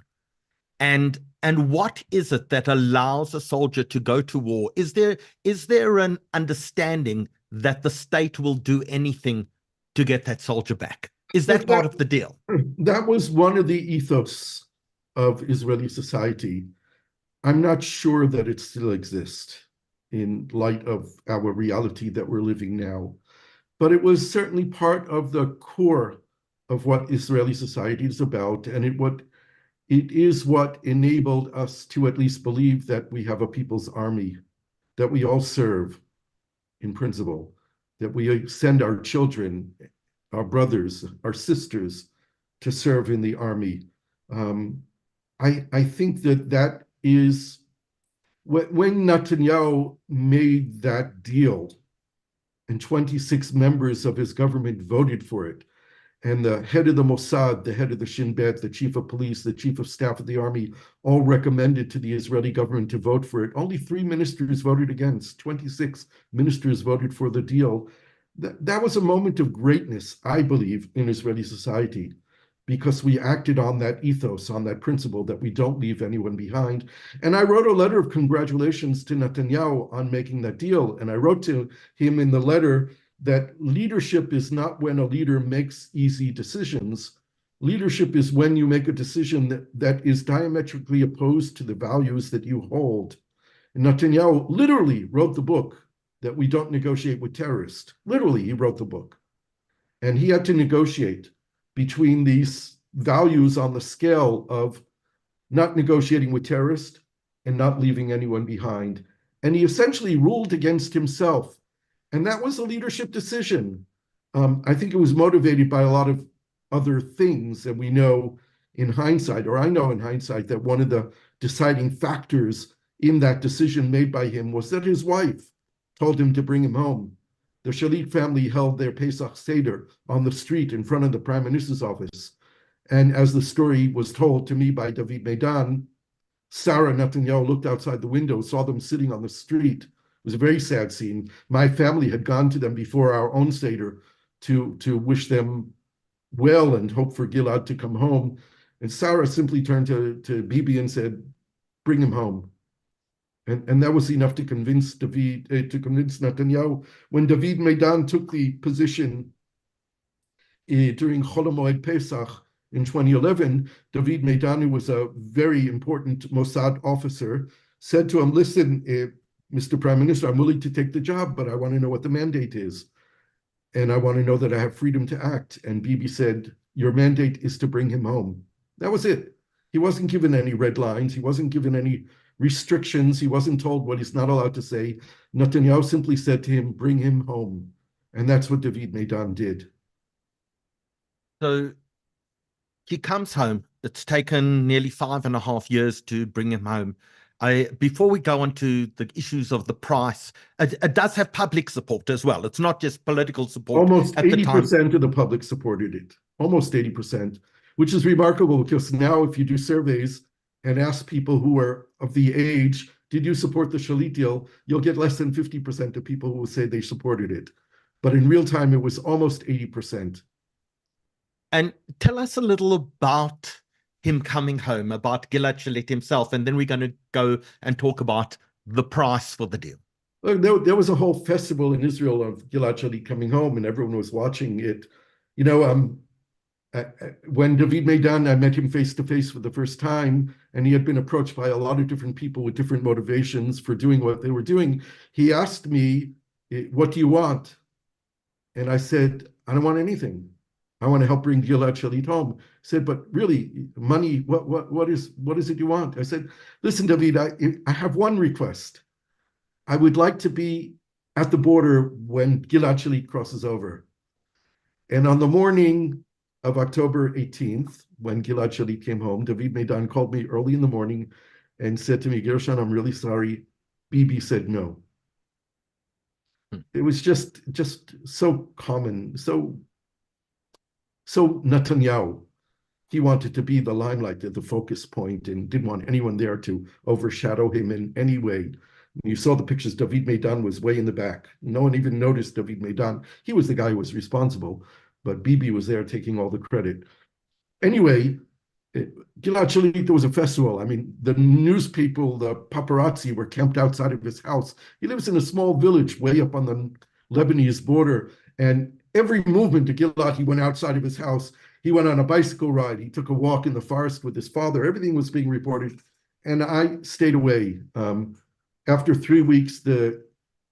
And what is it that allows a soldier to go to war? Is there an understanding that the state will do anything to get that soldier back? Is Well, that part of the deal? that was one of the ethos of Israeli society. I'm not sure that it still exists in light of our reality that we're living now. But it was certainly part of the core of what Israeli society is about, and it is what enabled us to at least believe that we have a people's army, that we all serve in principle, that we send our children, our brothers, our sisters to serve in the army. Um, I think that that is when Netanyahu made that deal and 26 members of his government voted for it, and the head of the Mossad, the head of the Shin Bet, the chief of police, the chief of staff of the army, all recommended to the Israeli government to vote for it. Only 3 ministers voted against, 26 ministers voted for the deal. That was a moment of greatness, I believe, in Israeli society, because we acted on that ethos, on that principle that we don't leave anyone behind. And I wrote a letter of congratulations to Netanyahu on making that deal. And I wrote to him in the letter that leadership is not when a leader makes easy decisions. Leadership is when you make a decision that is diametrically opposed to the values that you hold. And Netanyahu literally wrote the book that we don't negotiate with terrorists. Literally, he wrote the book. And he had to negotiate between these values on the scale of not negotiating with terrorists and not leaving anyone behind. And he essentially ruled against himself. And that was a leadership decision. I think it was motivated by a lot of other things. And we know in hindsight, or I know in hindsight, that one of the deciding factors in that decision made by him was that his wife told him to bring him home. The Shalit family held their Pesach Seder on the street in front of the prime minister's office. And as the story was told to me by David Meidan, Sarah Netanyahu looked outside the window, saw them sitting on the street. It was a very sad scene. My family had gone to them before our own Seder to wish them well and hope for Gilad to come home. And Sarah simply turned to Bibi and said, bring him home. And that was enough to convince Netanyahu. When David Meidan took the position during Chol HaMoed Pesach in 2011, David Meidan, who was a very important Mossad officer, said to him, listen, Mr. Prime Minister, I'm willing to take the job, but I want to know what the mandate is. And I want to know that I have freedom to act. And Bibi said, your mandate is to bring him home. That was it. He wasn't given any red lines. He wasn't given any restrictions. He wasn't told what he's not allowed to say. Netanyahu simply said to him, bring him home. And that's what David Meidan did. So he comes home. It's taken nearly 5.5 years to bring him home. Before we go on to the issues of the price, it does have public support as well. It's not just political support Almost at the time. 80% of the public supported it. Almost 80%, which is remarkable because now if you do surveys and ask people who are of the age, did you support the Shalit deal? You'll get less than 50% of people who will say they supported it. But in real time, it was almost 80%. And tell us a little about him coming home, about Gilad Shalit himself, and then we're going to go and talk about the price for the deal. There was a whole festival in Israel of Gilad Shalit coming home, and everyone was watching it. You know, when David Meidan, I met him face to face for the first time, and he had been approached by a lot of different people with different motivations for doing what they were doing. He asked me, what do you want? And I said, I don't want anything. I want to help bring Gilad Shalit home. He said, but really, money, what is it you want? I said, listen, David, I have one request. I would like to be at the border when Gilad Shalit crosses over. And on the morning of October 18th, when Gilad Shalit came home, David Maidan called me early in the morning and said to me, Gershon, I'm really sorry. Bibi said no. It was just so common, so Netanyahu. He wanted to be the limelight, the focus point, and didn't want anyone there to overshadow him in any way. You saw the pictures. David Maidan was way in the back. No one even noticed David Maidan. He was the guy who was responsible, but Bibi was there taking all the credit. Anyway, Gilad Shalit, there was a festival. I mean, the news people, the paparazzi were camped outside of his house. He lives in a small village way up on the Lebanese border. And every movement to Gilad, he went outside of his house. He went on a bicycle ride. He took a walk in the forest with his father. Everything was being reported. And I stayed away. After 3 weeks, the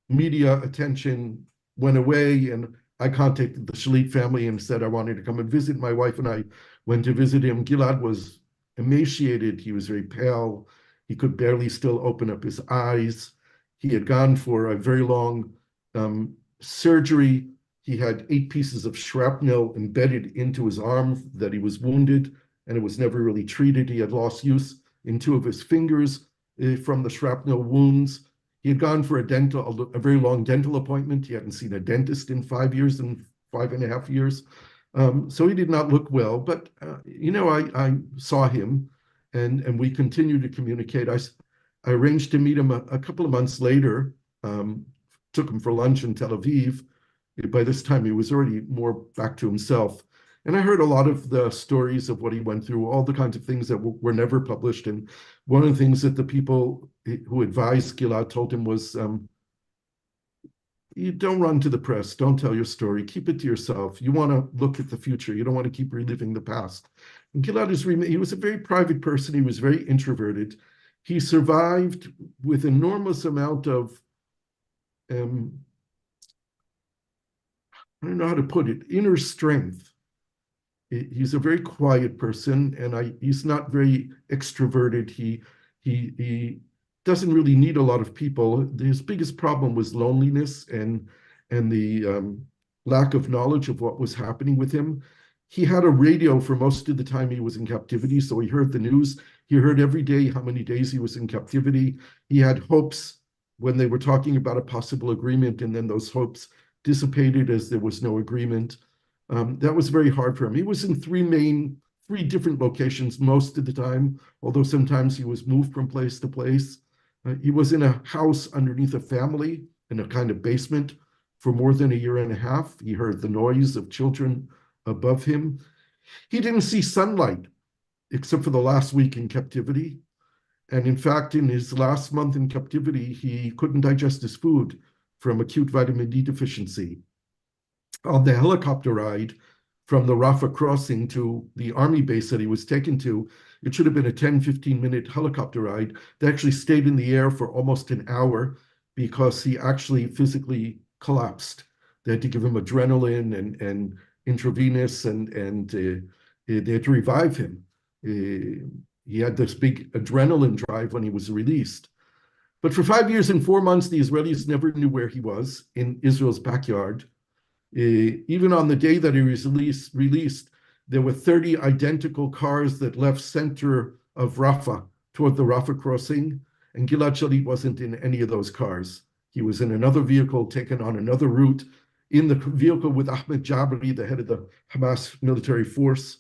media attention went away, and I contacted the Shalit family and said I wanted to come and visit. My wife and I went to visit him. Gilad was emaciated. He was very pale. He could barely still open up his eyes. He had gone for a very long surgery. He had 8 pieces of shrapnel embedded into his arm that he was wounded, and it was never really treated. He had lost use in 2 of his fingers from the shrapnel wounds. He had gone for a very long dental appointment. He hadn't seen a dentist in 5 years and 5.5 years. So he did not look well, but I saw him, and we continued to communicate. I arranged to meet him a couple of months later. Took him for lunch in Tel Aviv. By this time, he was already more back to himself. And I heard a lot of the stories of what he went through, all the kinds of things that were never published. And one of the things that the people who advised Gilad told him was, you don't run to the press, don't tell your story, keep it to yourself. You want to look at the future. You don't want to keep reliving the past. And Gilad he was a very private person. He was very introverted. He survived with enormous amount of, I don't know how to put it, inner strength. He's a very quiet person, and he's not very extroverted. He doesn't really need a lot of people. His biggest problem was loneliness and the lack of knowledge of what was happening with him. He had a radio for most of the time he was in captivity, so he heard the news. He heard every day how many days he was in captivity. He had hopes when they were talking about a possible agreement, and then those hopes dissipated as there was no agreement. That was very hard for him. He was in three different locations most of the time, although sometimes he was moved from place to place. He was in a house underneath a family in a kind of basement for more than 1.5 years. He heard the noise of children above him. He didn't see sunlight except for the last week in captivity. And in fact, in his last month in captivity, he couldn't digest his food from acute vitamin D deficiency. On the helicopter ride from the Rafah crossing to the army base that he was taken to, it should have been a 10-15 minute helicopter ride. They actually stayed in the air for almost an hour because he actually physically collapsed. They had to give him adrenaline and intravenous, and they had to revive him. He had this big adrenaline drive when he was released. But for 5 years and 4 months, the Israelis never knew where he was in Israel's backyard. Even on the day that he was released, there were 30 identical cars that left center of Rafah toward the Rafah crossing, and Gilad Shalit wasn't in any of those cars. He was in another vehicle taken on another route, in the vehicle with Ahmed Jabri, the head of the Hamas military force.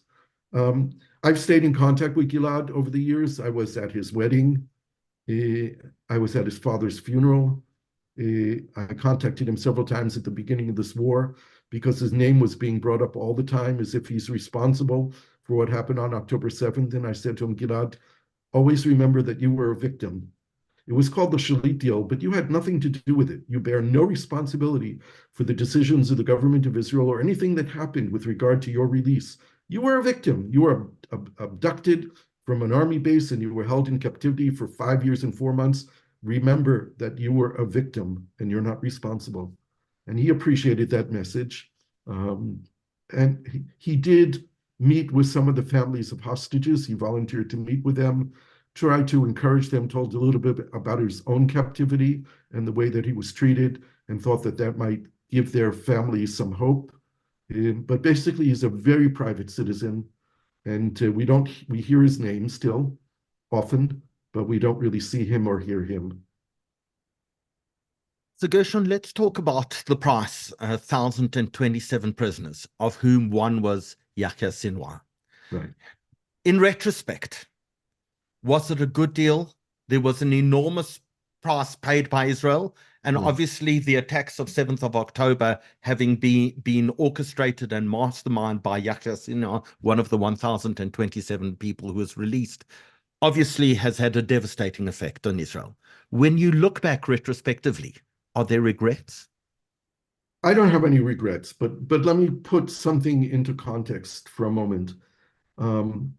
I've stayed in contact with Gilad over the years. I was at his wedding. I was at his father's funeral. I contacted him several times at the beginning of this war because his name was being brought up all the time as if he's responsible for what happened on October 7th. And I said to him, Gilad, always remember that you were a victim. It was called the Shalit deal, but you had nothing to do with it. You bear no responsibility for the decisions of the government of Israel or anything that happened with regard to your release. You were a victim. You were abducted from an army base and you were held in captivity for 5 years and 4 months. Remember that you were a victim and you're not responsible. And he appreciated that message. And he did meet with some of the families of hostages. He volunteered to meet with them, tried to encourage them, told a little bit about his own captivity and the way that he was treated, and thought that that might give their families some hope. But basically, he's a very private citizen, and we hear his name still often, but we don't really see him or hear him. So, Gershon, let's talk about the price, 1,027 prisoners, of whom one was Yahya Sinwar. Right. In retrospect, was it a good deal? There was an enormous price paid by Israel, and Right. obviously the attacks of 7th of October having been orchestrated and masterminded by Yahya Sinwar, one of the 1,027 people who was released, obviously has had a devastating effect on Israel. When you look back retrospectively, are there regrets? I don't have any regrets, but let me put something into context for a moment. Um,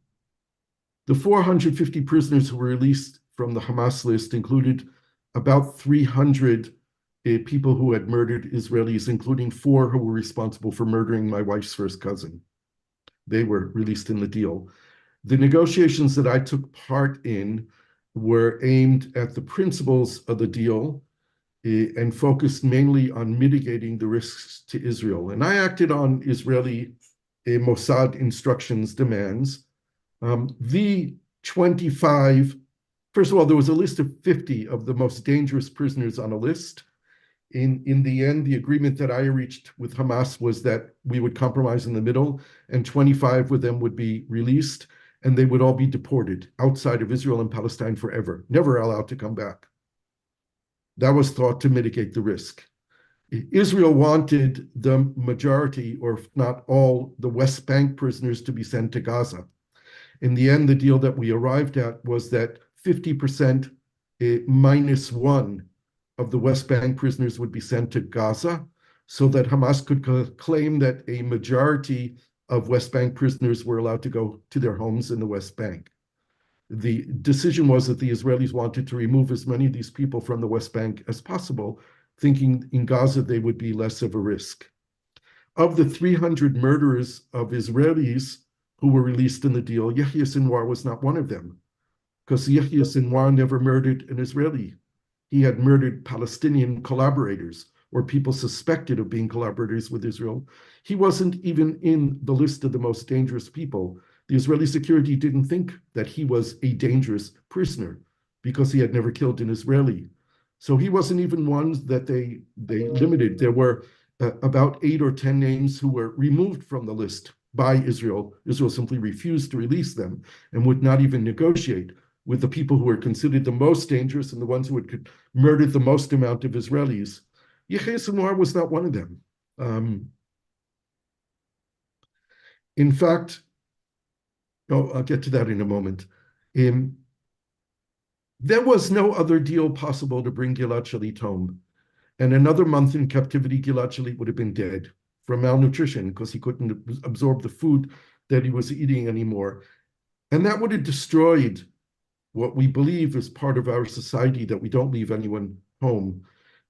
the 450 prisoners who were released from the Hamas list included about 300 people who had murdered Israelis, including 4 who were responsible for murdering my wife's first cousin. They were released in the deal. The negotiations that I took part in were aimed at the principles of the deal and focused mainly on mitigating the risks to Israel. And I acted on Israeli Mossad instructions demands. The 25, first of all, there was a list of 50 of the most dangerous prisoners on a list. In the end, the agreement that I reached with Hamas was that we would compromise in the middle, and 25 of them would be released, and they would all be deported outside of Israel and Palestine forever, never allowed to come back. That was thought to mitigate the risk. Israel wanted the majority, or if not all, the West Bank prisoners to be sent to Gaza. In the end, the deal that we arrived at was that 50% minus one of the West Bank prisoners would be sent to Gaza, so that Hamas could claim that a majority of West Bank prisoners were allowed to go to their homes in the West Bank. The decision was that the Israelis wanted to remove as many of these people from the West Bank as possible, thinking in Gaza they would be less of a risk. Of the 300 murderers of Israelis who were released in the deal, Yahya Sinwar was not one of them, because Yahya Sinwar never murdered an Israeli. He had murdered Palestinian collaborators or people suspected of being collaborators with Israel. He wasn't even in the list of the most dangerous people. The Israeli security didn't think that he was a dangerous prisoner because he had never killed an Israeli. So he wasn't even one that they limited. There were about 8 or 10 names who were removed from the list by Israel. Israel simply refused to release them and would not even negotiate with the people who were considered the most dangerous and the ones who had murdered the most amount of Israelis. Yahya Sinwar was not one of them. In fact, I'll get to that in a moment. There was no other deal possible to bring Gilad Shalit home. And another month in captivity, Gilad Shalit would have been dead from malnutrition because he couldn't absorb the food that he was eating anymore. And that would have destroyed what we believe is part of our society, that we don't leave anyone home.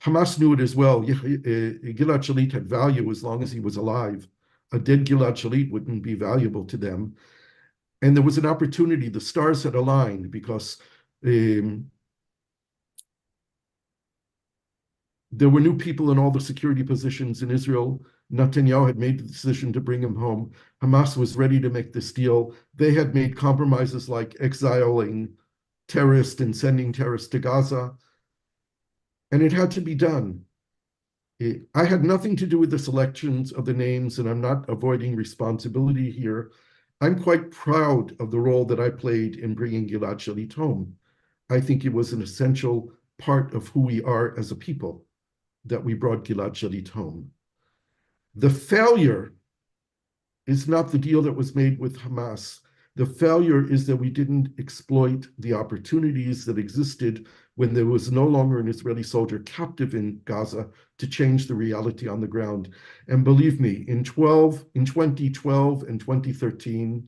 Hamas knew it as well. Gilad Shalit had value as long as he was alive. A dead Gilad Shalit wouldn't be valuable to them. And there was an opportunity, the stars had aligned because there were new people in all the security positions in Israel. Netanyahu had made the decision to bring him home. Hamas was ready to make this deal. They had made compromises like exiling terrorists and sending terrorists to Gaza. And it had to be done. I had nothing to do with the selections of the names, and I'm not avoiding responsibility here. I'm quite proud of the role that I played in bringing Gilad Shalit home. I think it was an essential part of who we are as a people that we brought Gilad Shalit home. The failure is not the deal that was made with Hamas. The failure is that we didn't exploit the opportunities that existed when there was no longer an Israeli soldier captive in Gaza to change the reality on the ground. And believe me, in 2012 and 2013,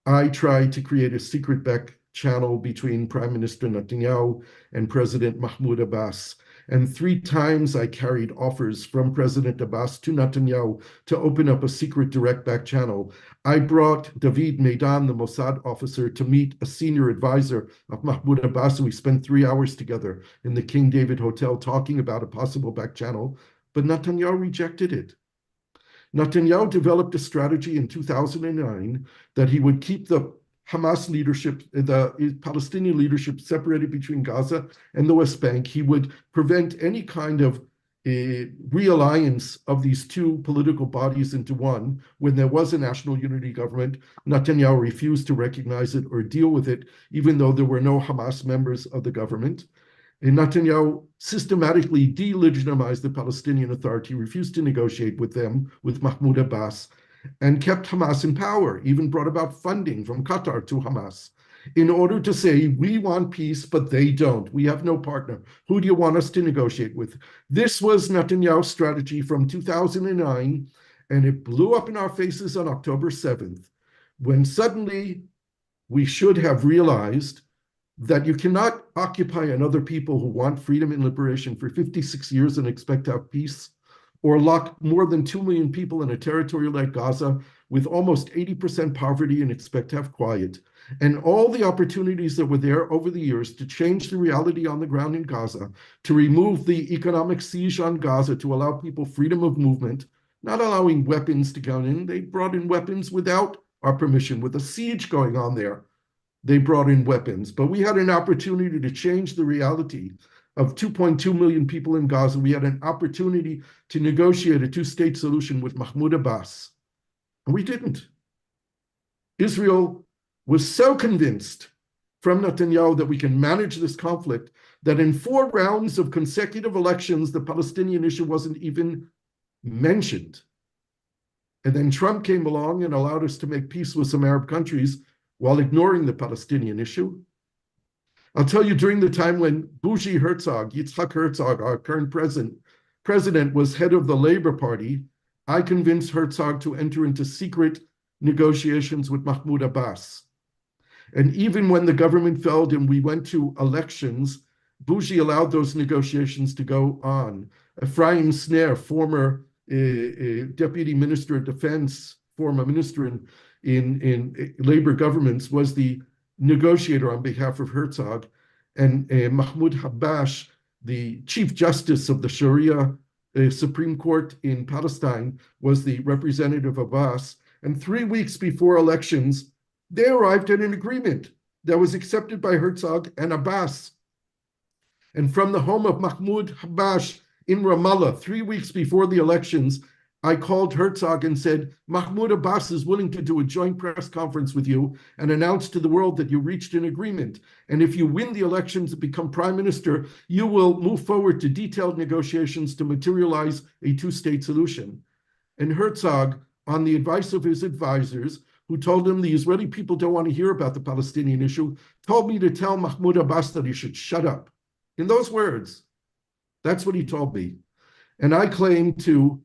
I tried to create a secret back channel between Prime Minister Netanyahu and President Mahmoud Abbas. And 3 times I carried offers from President Abbas to Netanyahu to open up a secret direct back channel. I brought David Meidan, the Mossad officer, to meet a senior advisor of Mahmoud Abbas, and we spent 3 hours together in the King David Hotel talking about a possible back channel, but Netanyahu rejected it. Netanyahu developed a strategy in 2009 that he would keep the Hamas leadership, the Palestinian leadership separated between Gaza and the West Bank. He would prevent any kind of realliance of these two political bodies into one. When there was a national unity government, Netanyahu refused to recognize it or deal with it, even though there were no Hamas members of the government. And Netanyahu systematically delegitimized the Palestinian Authority, refused to negotiate with them, with Mahmoud Abbas, and kept Hamas in power, even brought about funding from Qatar to Hamas in order to say, we want peace, but they don't. We have no partner. Who do you want us to negotiate with? This was Netanyahu's strategy from 2009, and it blew up in our faces on October 7th, when suddenly we should have realized that you cannot occupy another people who want freedom and liberation for 56 years and expect to have peace, or lock more than 2 million people in a territory like Gaza with almost 80% poverty and expect to have quiet. And all the opportunities that were there over the years to change the reality on the ground in Gaza, to remove the economic siege on Gaza, to allow people freedom of movement, not allowing weapons to go in. They brought in weapons without our permission, with a siege going on there. They brought in weapons, but we had an opportunity to change the reality of 2.2 million people in Gaza. We had an opportunity to negotiate a two-state solution with Mahmoud Abbas, and we didn't. Israel was so convinced from Netanyahu that we can manage this conflict that in 4 rounds of consecutive elections, the Palestinian issue wasn't even mentioned. And then Trump came along and allowed us to make peace with some Arab countries while ignoring the Palestinian issue. I'll tell you, during the time when Bougie Herzog, Yitzhak Herzog, our current president, was head of the Labor Party, I convinced Herzog to enter into secret negotiations with Mahmoud Abbas. And even when the government failed and we went to elections, Bougie allowed those negotiations to go on. Ephraim Snare, former deputy minister of defense, former minister in labor governments, was the negotiator on behalf of Herzog. And Mahmoud Abbas, the chief justice of the Sharia Supreme Court in Palestine, was the representative of Abbas. And 3 weeks before elections, they arrived at an agreement that was accepted by Herzog and Abbas. And from the home of Mahmoud Abbas in Ramallah, 3 weeks before the elections, I called Herzog and said, Mahmoud Abbas is willing to do a joint press conference with you and announce to the world that you reached an agreement. And if you win the elections and become prime minister, you will move forward to detailed negotiations to materialize a two-state solution. And Herzog, on the advice of his advisors, who told him the Israeli people don't want to hear about the Palestinian issue, told me to tell Mahmoud Abbas that he should shut up. In those words, that's what he told me. And I claimed to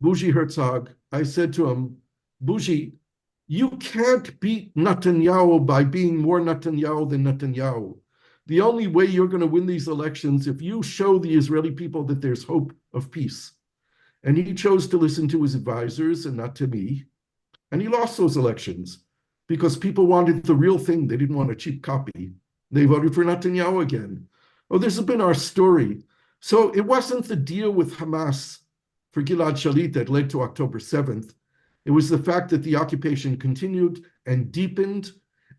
Bougie Herzog, I said to him, Bougie, you can't beat Netanyahu by being more Netanyahu than Netanyahu. The only way you're going to win these elections if you show the Israeli people that there's hope of peace. And he chose to listen to his advisors and not to me. And he lost those elections because people wanted the real thing. They didn't want a cheap copy. They voted for Netanyahu again. Oh, this has been our story. So it wasn't the deal with Hamas for Gilad Shalit that led to October 7th. It was the fact that the occupation continued and deepened,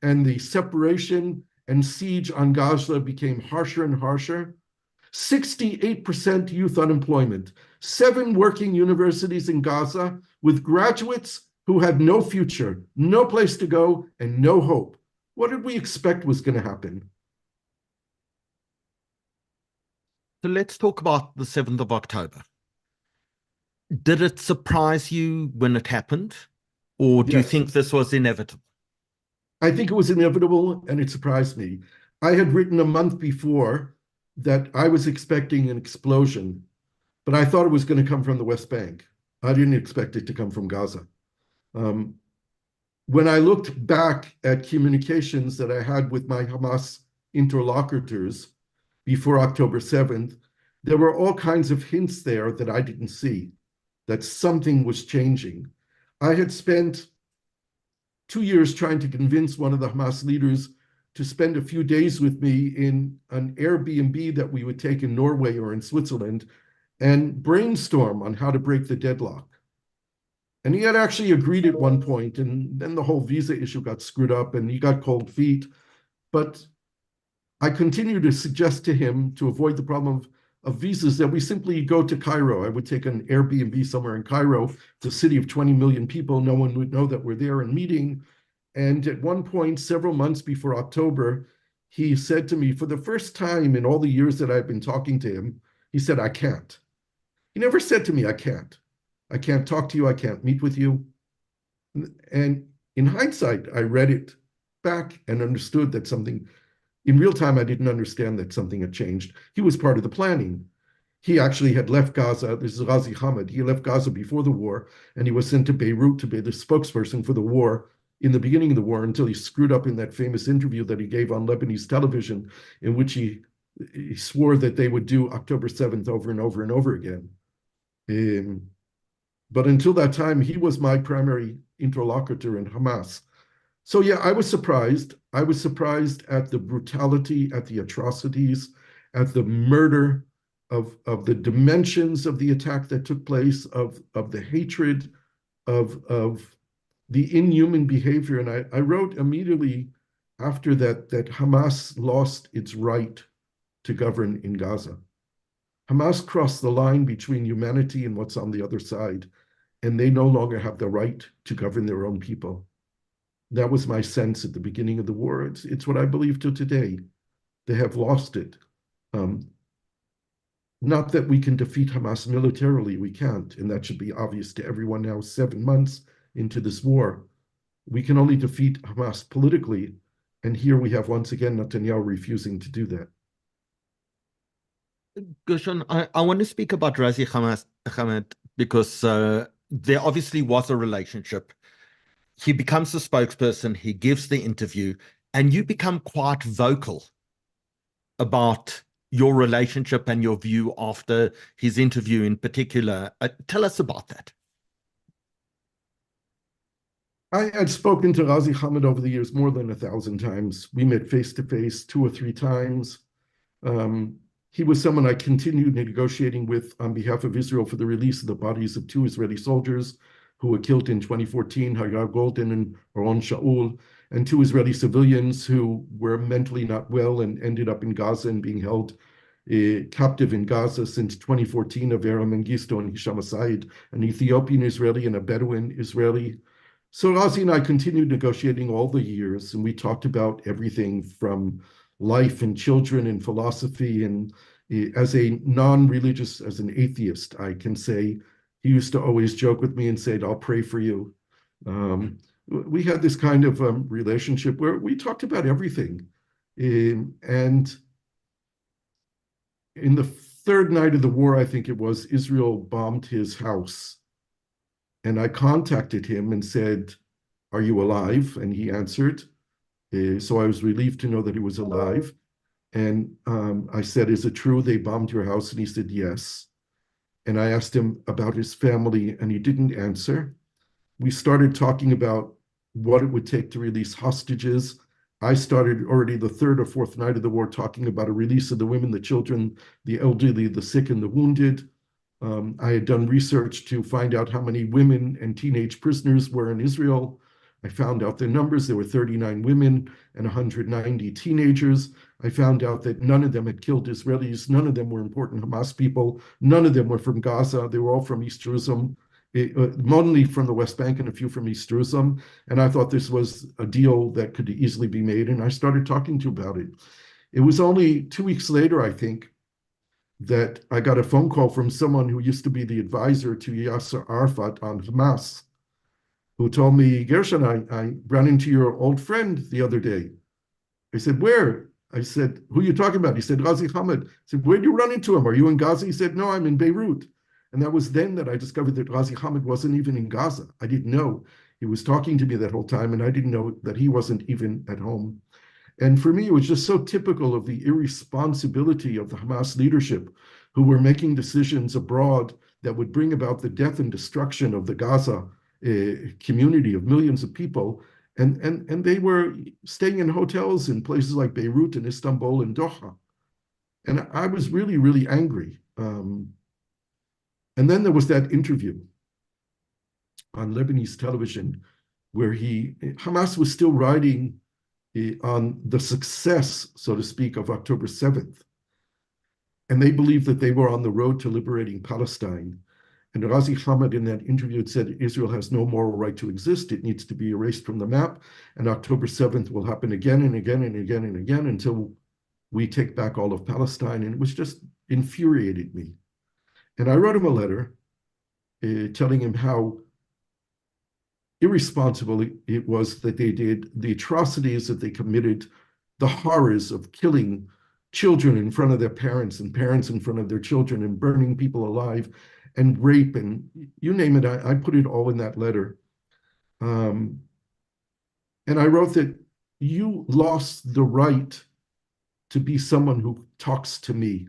and the separation and siege on Gaza became harsher and harsher. 68% youth unemployment, 7 working universities in Gaza with graduates who had no future, no place to go, and no hope. What did we expect was going to happen? So let's talk about the 7th of October. Did it surprise you when it happened? Or do you think this was inevitable? I think it was inevitable, and it surprised me. I had written a month before that I was expecting an explosion, but I thought it was going to come from the West Bank. I didn't expect it to come from Gaza. When I looked back at communications that I had with my Hamas interlocutors before October 7th, there were all kinds of hints there that I didn't see, that something was changing. I had spent 2 years trying to convince one of the Hamas leaders to spend a few days with me in an Airbnb that we would take in Norway or in Switzerland and brainstorm on how to break the deadlock. And he had actually agreed at one point, and then the whole visa issue got screwed up and he got cold feet. But I continue to suggest to him, to avoid the problem of visas, that we simply go to Cairo. I would take an Airbnb somewhere in Cairo. It's a city of 20 million people. No one would know that we're there and meeting. And at one point, several months before October, he said to me, for the first time in all the years that I've been talking to him, he said, I can't. He never said to me, I can't. I can't talk to you. I can't meet with you. And in hindsight, I read it back and understood that something, in real time, I didn't understand that something had changed. He was part of the planning. He actually had left Gaza. This is Ghazi Hamid. He left Gaza before the war, and he was sent to Beirut to be the spokesperson for the war in the beginning of the war until he screwed up in that famous interview that he gave on Lebanese television, in which he swore that they would do October 7th over and over and over again. But until that time, he was my primary interlocutor in Hamas. So yeah, I was surprised. I was surprised at the brutality, at the atrocities, at the murder, of the dimensions of the attack that took place, of the hatred, of the inhuman behavior. And I wrote immediately after that Hamas lost its right to govern in Gaza. Hamas crossed the line between humanity and what's on the other side, and they no longer have the right to govern their own people. That was my sense at the beginning of the war. It's what I believe till today. They have lost it. Not that we can defeat Hamas militarily, we can't, and that should be obvious to everyone now 7 months into this war. We can only defeat Hamas politically, and here we have once again Netanyahu refusing to do that. Gershon, I want to speak about Razi Hamid because there obviously was a relationship. He becomes the spokesperson, he gives the interview, and you become quite vocal about your relationship and your view after his interview in particular. Tell us about that. I had spoken to Razi Hamid over the years more than 1,000 times. We met face to face 2 or 3 times. He was someone I continued negotiating with on behalf of Israel for the release of the bodies of 2 Israeli soldiers who were killed in 2014, Hagar Golden and Oron Shaul, and 2 Israeli civilians who were mentally not well and ended up in Gaza and being held captive in Gaza since 2014, Avera Mengistu and Hisham Asayed, an Ethiopian Israeli and a Bedouin Israeli. So Razi and I continued negotiating all the years, and we talked about everything from life and children and philosophy. And as a non-religious, as an atheist, I can say, he used to always joke with me and say, I'll pray for you. We had this kind of relationship where we talked about everything. And in the 3rd night of the war, I think it was, Israel bombed his house. And I contacted him and said, are you alive? And he answered. So I was relieved to know that he was alive. And I said, is it true they bombed your house? And he said, yes. And I asked him about his family, and he didn't answer. We started talking about what it would take to release hostages. I started already the 3rd or 4th night of the war talking about a release of the women, the children, the elderly, the sick, and the wounded. I had done research to find out how many women and teenage prisoners were in Israel. I found out the numbers. There were 39 women and 190 teenagers. I found out that none of them had killed Israelis. None of them were important Hamas people. None of them were from Gaza. They were all from East Jerusalem, mainly from the West Bank and a few from East Jerusalem. And I thought this was a deal that could easily be made. And I started talking to him about it. It was only 2 weeks later, I think, that I got a phone call from someone who used to be the advisor to Yasser Arafat on Hamas, who told me, Gershon, I ran into your old friend the other day. I said, where? I said, who are you talking about? He said, Razi Hamid. I said, where did you run into him? Are you in Gaza? He said, no, I'm in Beirut. And that was then that I discovered that Razi Hamid wasn't even in Gaza. I didn't know. He was talking to me that whole time, and I didn't know that he wasn't even at home. And for me, it was just so typical of the irresponsibility of the Hamas leadership, who were making decisions abroad that would bring about the death and destruction of the Gaza community of millions of people. And they were staying in hotels in places like Beirut and Istanbul and Doha. And I was really, really angry. And then there was that interview. on Lebanese television where Hamas was still riding on the success, so to speak, of October 7th. And they believed that they were on the road to liberating Palestine. And Ghazi Hamad in that interview had said Israel has no moral right to exist. It needs to be erased from the map. And October 7th will happen again and again and again and again until we take back all of Palestine. And it was just infuriated me. And I wrote him a letter telling him how irresponsible it was that they did, the atrocities that they committed, the horrors of killing children in front of their parents and parents in front of their children and burning people alive and rape and you name it. I put it all in that letter. And I wrote that you lost the right to be someone who talks to me.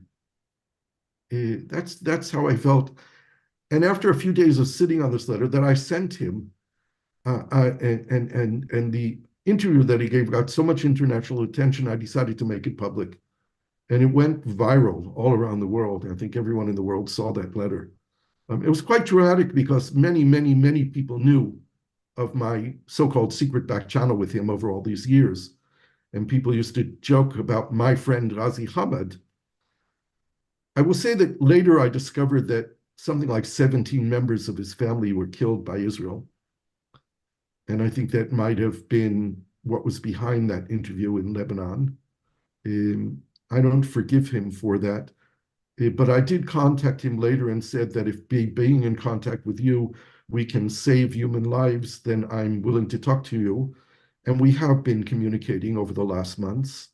That's how I felt. And after a few days of sitting on this letter that I sent him, and the interview that he gave got so much international attention, I decided to make it public. And it went viral all around the world. I think everyone in the world saw that letter. It was quite dramatic because many, many, many people knew of my so-called secret back channel with him over all these years. And people used to joke about my friend Ghazi Hamad. I will say that later I discovered that something like 17 members of his family were killed by Israel. And I think that might have been what was behind that interview in Lebanon. I don't forgive him for that. But I did contact him later and said that if being in contact with you, we can save human lives, then I'm willing to talk to you. And we have been communicating over the last months.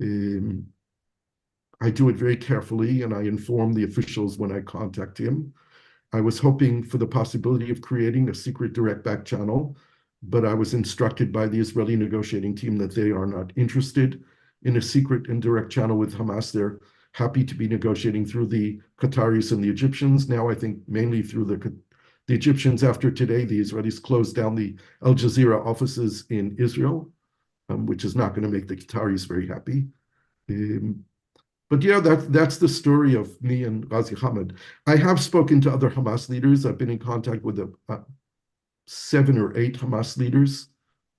I do it very carefully and I inform the officials when I contact him. I was hoping for the possibility of creating a secret direct back channel, but I was instructed by the Israeli negotiating team that they are not interested in a secret and direct channel with Hamas. They're happy to be negotiating through the Qataris and the Egyptians. Now, I think mainly through the Egyptians. After today, the Israelis closed down the Al Jazeera offices in Israel, which is not going to make the Qataris very happy. But yeah, that's the story of me and Ghazi Hamad. I have spoken to other Hamas leaders. I've been in contact with 7 or 8 Hamas leaders,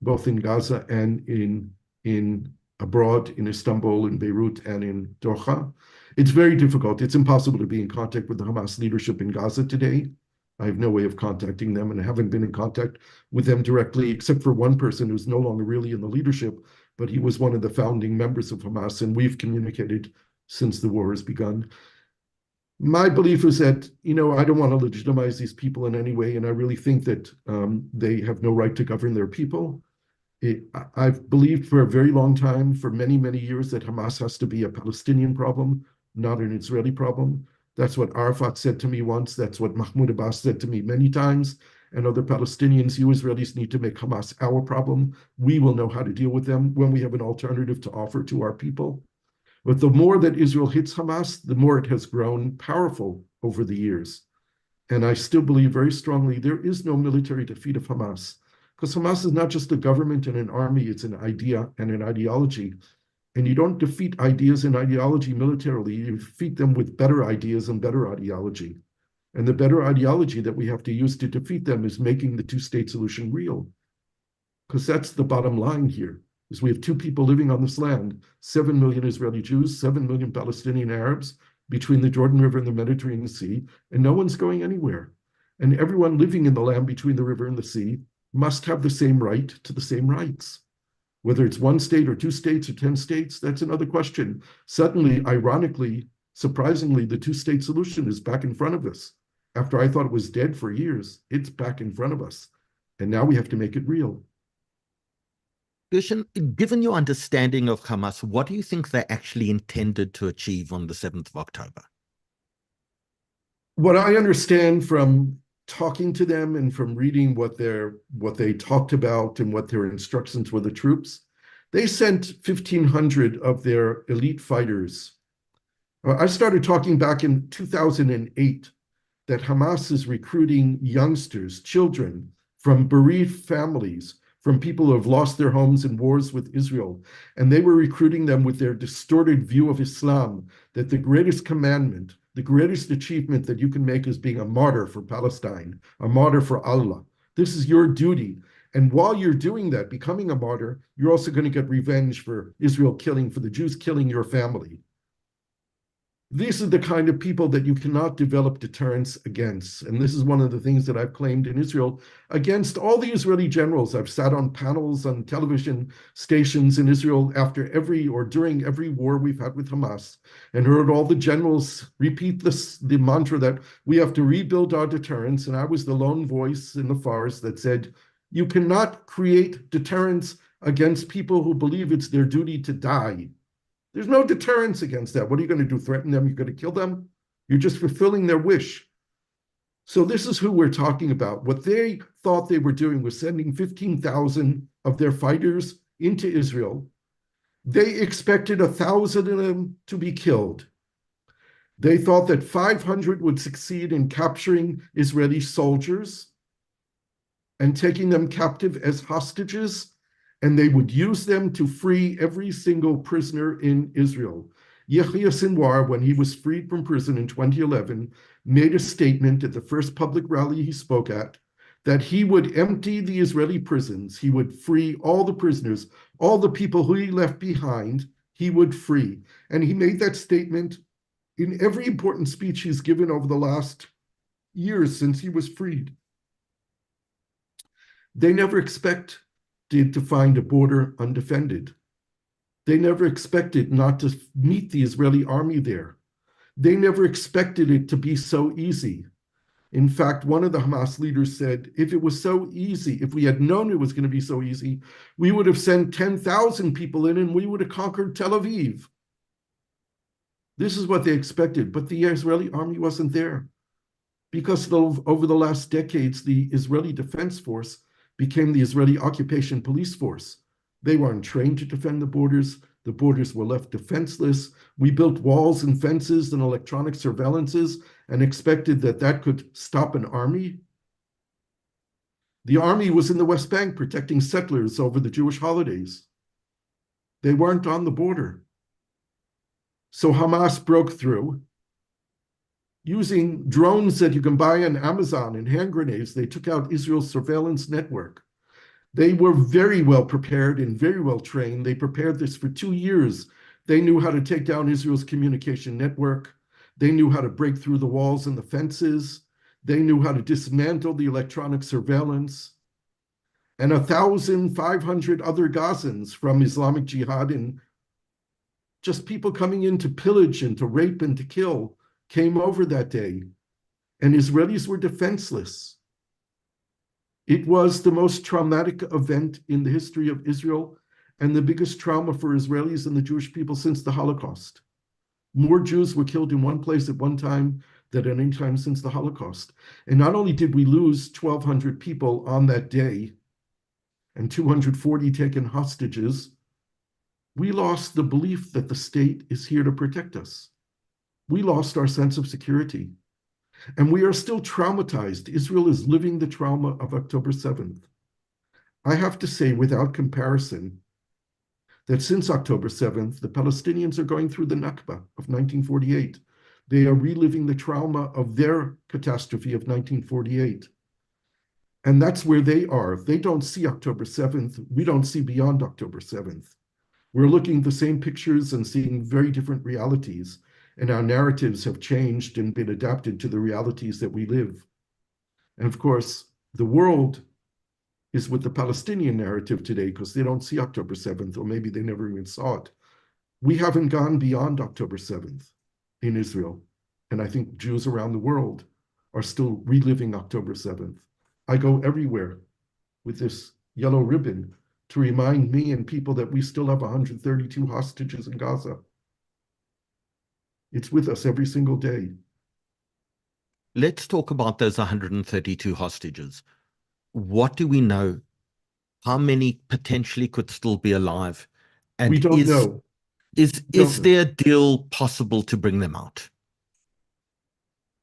both in Gaza and in abroad, in Istanbul, in Beirut, and in Doha. It's very difficult. It's impossible to be in contact with the Hamas leadership in Gaza today. I have no way of contacting them, and I haven't been in contact with them directly, except for one person who's no longer really in the leadership, but he was one of the founding members of Hamas, and we've communicated since the war has begun. My belief is that, I don't want to legitimize these people in any way, and I really think that they have no right to govern their people. I've believed for a very long time, for many, many years, that Hamas has to be a Palestinian problem, not an Israeli problem. That's what Arafat said to me once. That's what Mahmoud Abbas said to me many times. And other Palestinians, you Israelis need to make Hamas our problem. We will know how to deal with them when we have an alternative to offer to our people. But the more that Israel hits Hamas, the more it has grown powerful over the years. And I still believe very strongly there is no military defeat of Hamas, because Hamas is not just a government and an army, it's an idea and an ideology. And you don't defeat ideas and ideology militarily, you defeat them with better ideas and better ideology. And the better ideology that we have to use to defeat them is making the two-state solution real. Because that's the bottom line here, is we have 2 people living on this land, 7 million Israeli Jews, 7 million Palestinian Arabs between the Jordan River and the Mediterranean Sea, and no one's going anywhere. And everyone living in the land between the river and the sea must have the same right to the same rights. Whether it's 1 state or 2 states or 10 states, that's another question. Suddenly, ironically, surprisingly, the two-state solution is back in front of us. After I thought it was dead for years, it's back in front of us. And now we have to make it real. Gershon, given your understanding of Hamas, what do you think they actually intended to achieve on the 7th of October? What I understand from talking to them and from reading what they talked about and what their instructions were, the troops, they sent 1,500 of their elite fighters. I started talking back in 2008 that Hamas is recruiting youngsters, children from bereaved families, from people who have lost their homes in wars with Israel. And they were recruiting them with their distorted view of Islam, that the greatest commandment, the greatest achievement that you can make is being a martyr for Palestine, a martyr for Allah. This is your duty. And while you're doing that, becoming a martyr, you're also going to get revenge for Israel killing, for the Jews killing your family. These are the kind of people that you cannot develop deterrence against. And this is one of the things that I've claimed in Israel against all the Israeli generals. I've sat on panels on television stations in Israel after every or during every war we've had with Hamas and heard all the generals repeat the mantra that we have to rebuild our deterrence. And I was the lone voice in the forest that said, you cannot create deterrence against people who believe it's their duty to die. There's no deterrence against that. What are you going to do? Threaten them? You're going to kill them? You're just fulfilling their wish. So this is who we're talking about. What they thought they were doing was sending 15,000 of their fighters into Israel. They expected 1,000 of them to be killed. They thought that 500 would succeed in capturing Israeli soldiers and taking them captive as hostages, and they would use them to free every single prisoner in Israel. Yahya Sinwar, when he was freed from prison in 2011, made a statement at the first public rally he spoke at that he would empty the Israeli prisons. He would free all the prisoners, all the people who he left behind, he would free. And he made that statement in every important speech he's given over the last years since he was freed. They never expected to find a border undefended. They never expected not to meet the Israeli army there. They never expected it to be so easy. In fact, one of the Hamas leaders said, if it was so easy, if we had known it was going to be so easy, we would have sent 10,000 people in and we would have conquered Tel Aviv. This is what they expected, but the Israeli army wasn't there. Because over the last decades, the Israeli Defense Force became the Israeli Occupation Police Force. They weren't trained to defend the borders. The borders were left defenseless. We built walls and fences and electronic surveillances and expected that that could stop an army. The army was in the West Bank protecting settlers over the Jewish holidays. They weren't on the border. So Hamas broke through. Using drones that you can buy on Amazon and hand grenades, they took out Israel's surveillance network. They were very well prepared and very well trained. They prepared this for 2 years. They knew how to take down Israel's communication network. They knew how to break through the walls and the fences. They knew how to dismantle the electronic surveillance. And 1,500 other Gazans from Islamic Jihad and just people coming in to pillage and to rape and to kill came over that day, and Israelis were defenseless. It was the most traumatic event in the history of Israel and the biggest trauma for Israelis and the Jewish people since the Holocaust. More Jews were killed in one place at one time than at any time since the Holocaust. And not only did we lose 1,200 people on that day and 240 taken hostages, we lost the belief that the state is here to protect us. We lost our sense of security. And we are still traumatized. Israel is living the trauma of October 7th. I have to say, without comparison, that since October 7th, the Palestinians are going through the Nakba of 1948. They are reliving the trauma of their catastrophe of 1948. And that's where they are. They don't see October 7th. We don't see beyond October 7th. We're looking at the same pictures and seeing very different realities. And our narratives have changed and been adapted to the realities that we live. And of course, the world is with the Palestinian narrative today because they don't see October 7th, or maybe they never even saw it. We haven't gone beyond October 7th in Israel. And I think Jews around the world are still reliving October 7th. I go everywhere with this yellow ribbon to remind me and people that we still have 132 hostages in Gaza. It's with us every single day. Let's talk about those 132 hostages. What do we know? How many potentially could still be alive? And We don't know. Is there a deal possible to bring them out?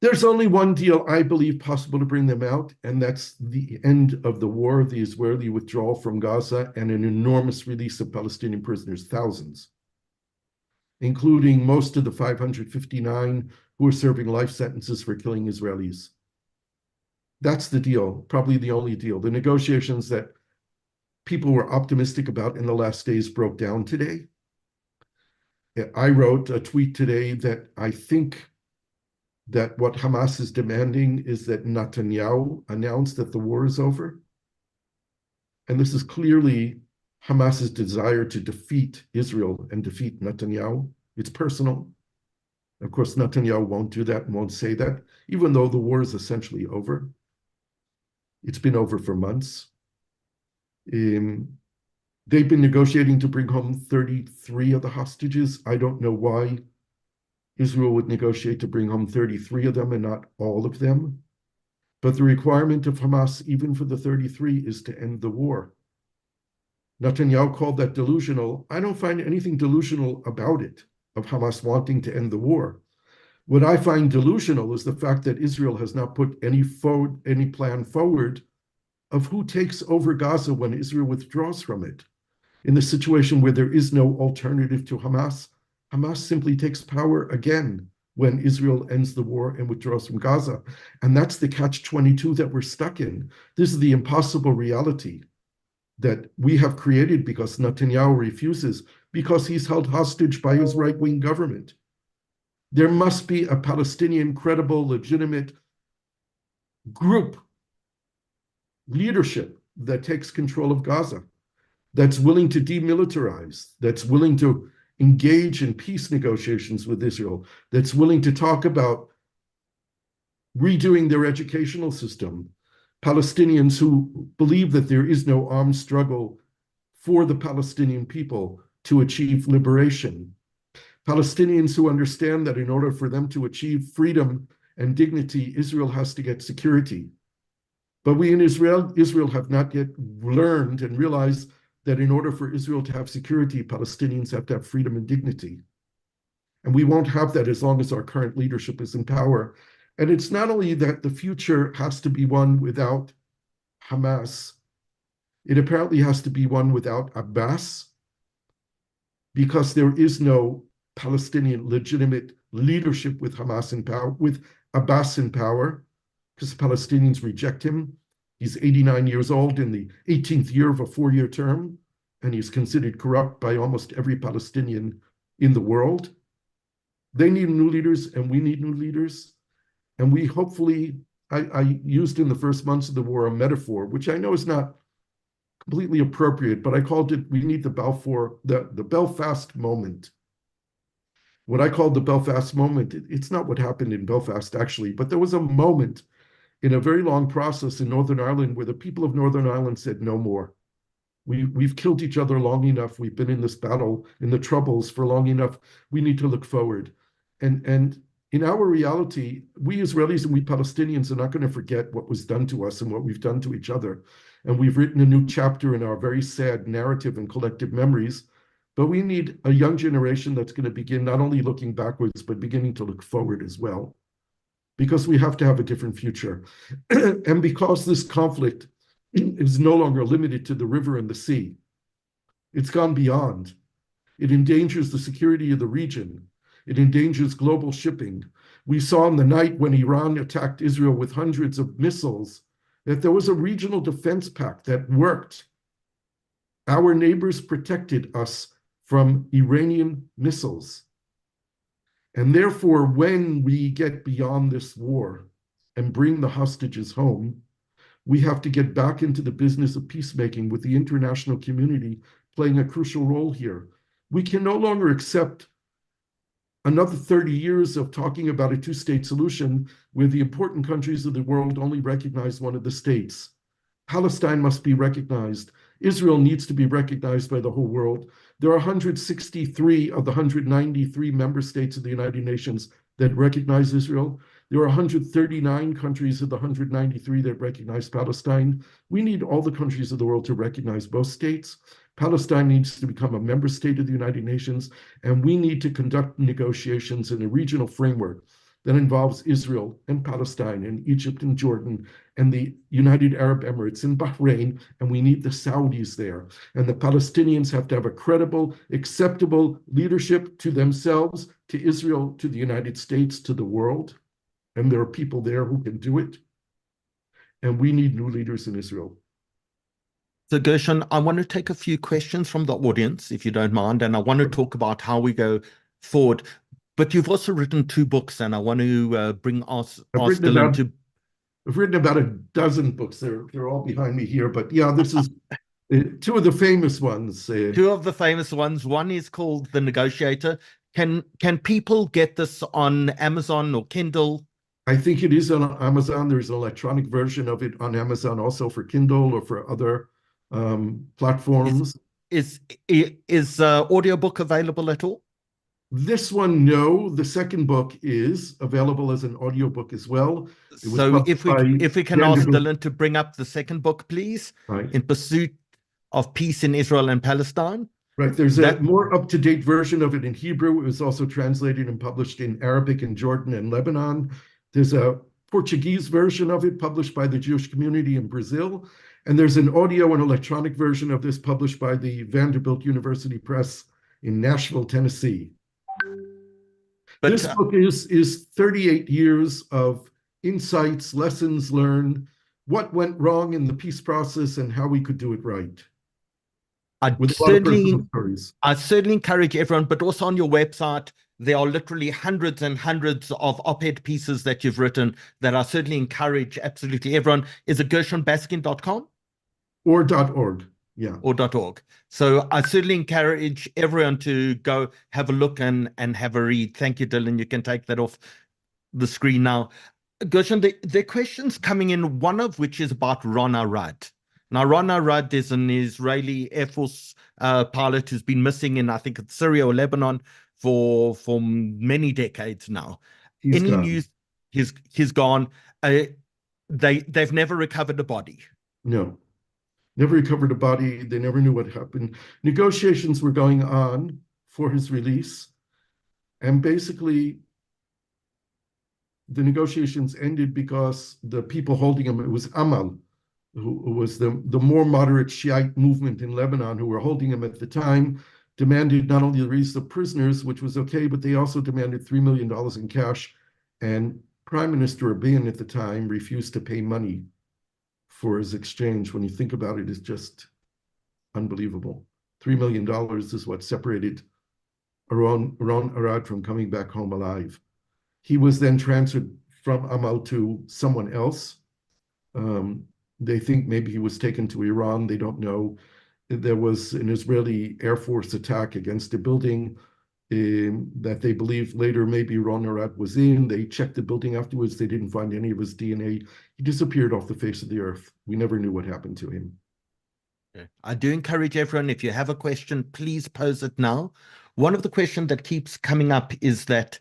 There's only one deal I believe possible to bring them out, and that's the end of the war, the Israeli withdrawal from Gaza, and an enormous release of Palestinian prisoners, thousands, including most of the 559 who are serving life sentences for killing Israelis. That's the deal, probably the only deal. The negotiations that people were optimistic about in the last days broke down today. I wrote a tweet today that I think that what Hamas is demanding is that Netanyahu announce that the war is over. And this is clearly Hamas's desire to defeat Israel and defeat Netanyahu. It's personal. Of course, Netanyahu won't do that and won't say that, even though the war is essentially over. It's been over for months. They've been negotiating to bring home 33 of the hostages. I don't know why Israel would negotiate to bring home 33 of them and not all of them. But the requirement of Hamas, even for the 33, is to end the war. Netanyahu called that delusional. I don't find anything delusional about it, of Hamas wanting to end the war. What I find delusional is the fact that Israel has not put any plan forward of who takes over Gaza when Israel withdraws from it. In the situation where there is no alternative to Hamas, Hamas simply takes power again when Israel ends the war and withdraws from Gaza. And that's the catch-22 that we're stuck in. This is the impossible reality that we have created because Netanyahu refuses, because he's held hostage by his right-wing government. There must be a Palestinian, credible, legitimate group leadership that takes control of Gaza, that's willing to demilitarize, that's willing to engage in peace negotiations with Israel, that's willing to talk about redoing their educational system. Palestinians who believe that there is no armed struggle for the Palestinian people to achieve liberation. Palestinians who understand that in order for them to achieve freedom and dignity, Israel has to get security. But we in Israel have not yet learned and realized that in order for Israel to have security, Palestinians have to have freedom and dignity. And we won't have that as long as our current leadership is in power. And it's not only that the future has to be one without Hamas, it apparently has to be one without Abbas, because there is no Palestinian legitimate leadership with Hamas in power, with Abbas in power, because the Palestinians reject him. He's 89 years old in the 18th year of a 4-year term, and he's considered corrupt by almost every Palestinian in the world. They need new leaders, and we need new leaders. And we hopefully, I used in the first months of the war a metaphor, which I know is not completely appropriate, but I called it, we need the Belfast moment. What I called the Belfast moment, it's not what happened in Belfast actually, but there was a moment in a very long process in Northern Ireland where the people of Northern Ireland said no more. We've killed each other long enough. We've been in this battle, in the troubles for long enough. We need to look forward. And in our reality, we Israelis and we Palestinians are not going to forget what was done to us and what we've done to each other. And we've written a new chapter in our very sad narrative and collective memories. But we need a young generation that's going to begin not only looking backwards, but beginning to look forward as well. Because we have to have a different future. And because this conflict is no longer limited to the river and the sea, it's gone beyond. It endangers the security of the region. It endangers global shipping. We saw in the night when Iran attacked Israel with hundreds of missiles that there was a regional defense pact that worked. Our neighbors protected us from Iranian missiles. And therefore, when we get beyond this war and bring the hostages home, we have to get back into the business of peacemaking with the international community playing a crucial role here. We can no longer accept another 30 years of talking about a two-state solution where the important countries of the world only recognize one of the states. Palestine must be recognized. Israel needs to be recognized by the whole world. There are 163 of the 193 member states of the United Nations that recognize Israel. There are 139 countries of the 193 that recognize Palestine. We need all the countries of the world to recognize both states. Palestine needs to become a member state of the United Nations, and we need to conduct negotiations in a regional framework that involves Israel and Palestine and Egypt and Jordan and the United Arab Emirates and Bahrain, and we need the Saudis there. And the Palestinians have to have a credible, acceptable leadership to themselves, to Israel, to the United States, to the world. And there are people there who can do it. and we need new leaders in Israel. So, Gershon, I want to take a few questions from the audience, if you don't mind, and I want to talk about how we go forward. But you've also written two books, and I want to I've ask written Dylan about to. I've written about a dozen books. They're all behind me here, but yeah, this is two of the famous ones. Two of the famous ones. One is called The Negotiator. Can people get this on Amazon or Kindle? I think it is on Amazon. There's an electronic version of it on Amazon, also for Kindle or for other Is platforms. is audiobook available at all? This one, no. The second book is available as an audiobook as well. It was So published by if we can ask Vanderbilt. Dylan to bring up the second book, please, Right. In Pursuit of Peace in Israel and Palestine. Right. There's a That more up-to-date version of it in Hebrew. It was also translated and published in Arabic in Jordan and Lebanon. There's a Portuguese version of it published by the Jewish community in Brazil. And there's an audio and electronic version of this published by the Vanderbilt University Press in Nashville, Tennessee. but This book is 38 years of insights, lessons learned, what went wrong in the peace process, and how we could do it right, I with a lot of personal certainly stories. I certainly encourage everyone, but also on your website, there are literally hundreds and hundreds of op-ed pieces that you've written that I certainly encourage absolutely everyone. Is it GershonBaskin.com Or .org. Yeah. or .org? So I certainly encourage everyone to go have a look and have a read. Thank you, Dylan. You can take that off the screen now. Gershon, there are questions coming in, one of which is about Ron Arad. Now, Ron Arad is an Israeli Air Force pilot who's been missing in, I think, it's Syria or Lebanon for many decades now. He's Any gone. news? He's gone. They've never recovered a body. No, never recovered a body. They never knew what happened. Negotiations were going on for his release. And basically, the negotiations ended because the people holding him, it was Amal, who was the more moderate Shiite movement in Lebanon, who were holding him at the time, demanded not only the release of prisoners, which was okay, but they also demanded $3 million in cash. And Prime Minister Rabin at the time refused to pay money for his exchange. When you think about it, it's just unbelievable. $3 million is what separated Ron Arad from coming back home alive. He was then transferred from Amal to someone else. They think maybe he was taken to Iran. They don't know. There was an Israeli Air Force attack against a building that they believe later maybe Ron Arad was in. They checked the building afterwards. They didn't find any of his DNA. He disappeared off the face of the earth. We never knew what happened to him. I do encourage everyone, if you have a question, please pose it now. One of the questions that keeps coming up is that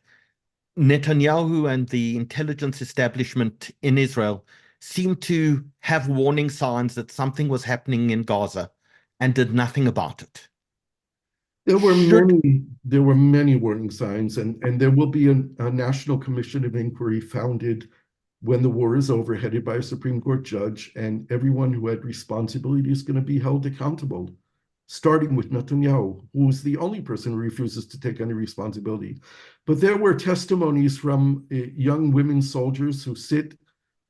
Netanyahu and the intelligence establishment in Israel seemed to have warning signs that something was happening in Gaza and did nothing about it. There were many warning signs, and there will be a National Commission of Inquiry founded when the war is over, headed by a Supreme Court judge, and everyone who had responsibility is going to be held accountable, starting with Netanyahu, who is the only person who refuses to take any responsibility. But there were testimonies from young women soldiers who sit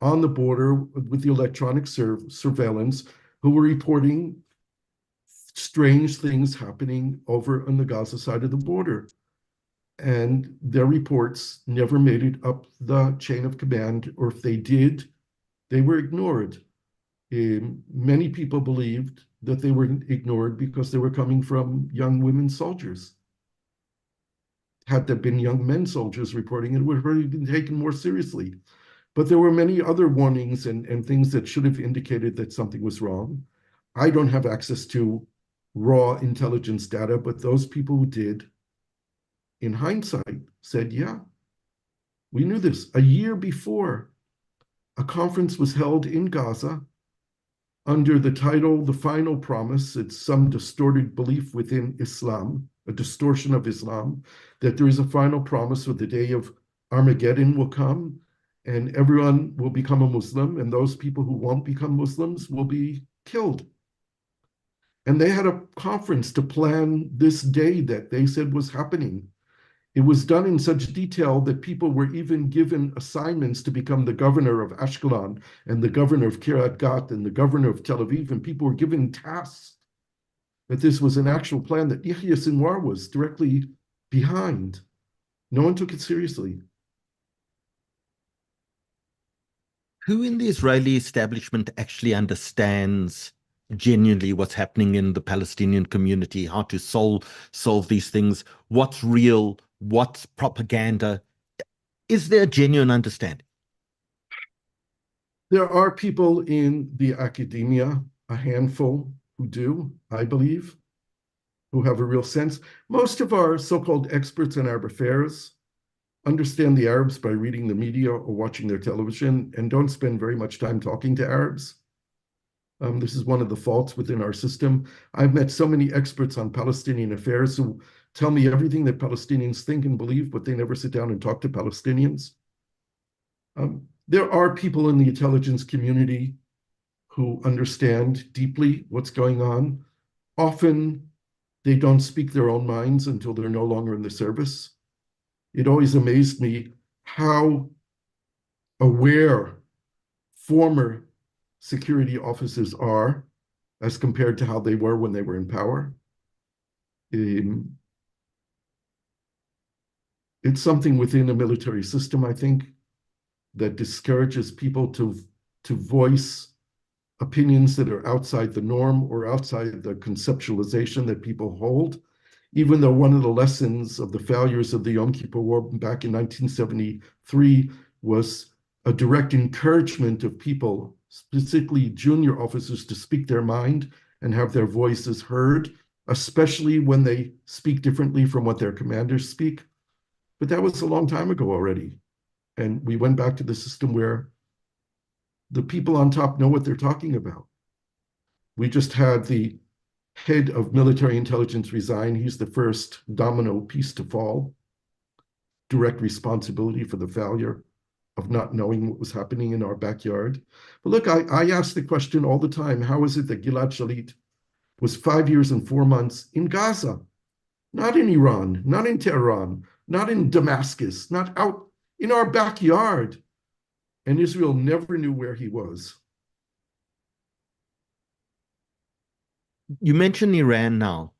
on the border with the electronic surveillance, who were reporting strange things happening over on the Gaza side of the border. And their reports never made it up the chain of command, or if they did, they were ignored. Many people believed that they were ignored because they were coming from young women soldiers. Had there been young men soldiers reporting it, would have already been taken more seriously. But there were many other warnings and things that should have indicated that something was wrong. I don't have access to raw intelligence data, but those people who did, in hindsight, said, yeah, we knew this. A year before, a conference was held in Gaza under the title, The Final Promise. It's some distorted belief within Islam, a distortion of Islam, that there is a final promise of the day of Armageddon will come and everyone will become a Muslim, and those people who won't become Muslims will be killed. And they had a conference to plan this day that they said was happening. It was done in such detail that people were even given assignments to become the governor of Ashkelon and the governor of Kiryat Gat and the governor of Tel Aviv, and people were given tasks. That this was an actual plan that Yahya Sinwar was directly behind. No one took it seriously. Who in the Israeli establishment actually understands genuinely what's happening in the Palestinian community, how to solve these things, what's real, what's propaganda? Is there a genuine understanding? There are people in the academia, a handful who do, I believe, who have a real sense. Most of our so-called experts in Arab affairs understand the Arabs by reading the media or watching their television and don't spend very much time talking to Arabs. This is one of the faults within our system. I've met so many experts on Palestinian affairs who tell me everything that Palestinians think and believe, but they never sit down and talk to Palestinians. There are people in the intelligence community who understand deeply what's going on. Often they don't speak their own minds until they're no longer in the service. It always amazed me how aware former security officers are as compared to how they were when they were in power. It's something within a military system, I think, that discourages people to voice opinions that are outside the norm or outside the conceptualization that people hold, even though one of the lessons of the failures of the Yom Kippur War back in 1973 was a direct encouragement of people, specifically junior officers, to speak their mind and have their voices heard, especially when they speak differently from what their commanders speak. But that was a long time ago already. And we went back to the system where the people on top know what they're talking about. We just had the head of military intelligence resign. He's the first domino piece to fall. Direct responsibility for the failure of not knowing what was happening in our backyard. But look, I ask the question all the time, how is it that Gilad Shalit was 5 years and 4 months in Gaza, not in Iran, not in Tehran, not in Damascus, not out in our backyard, and Israel never knew where he was? You mentioned Iran now.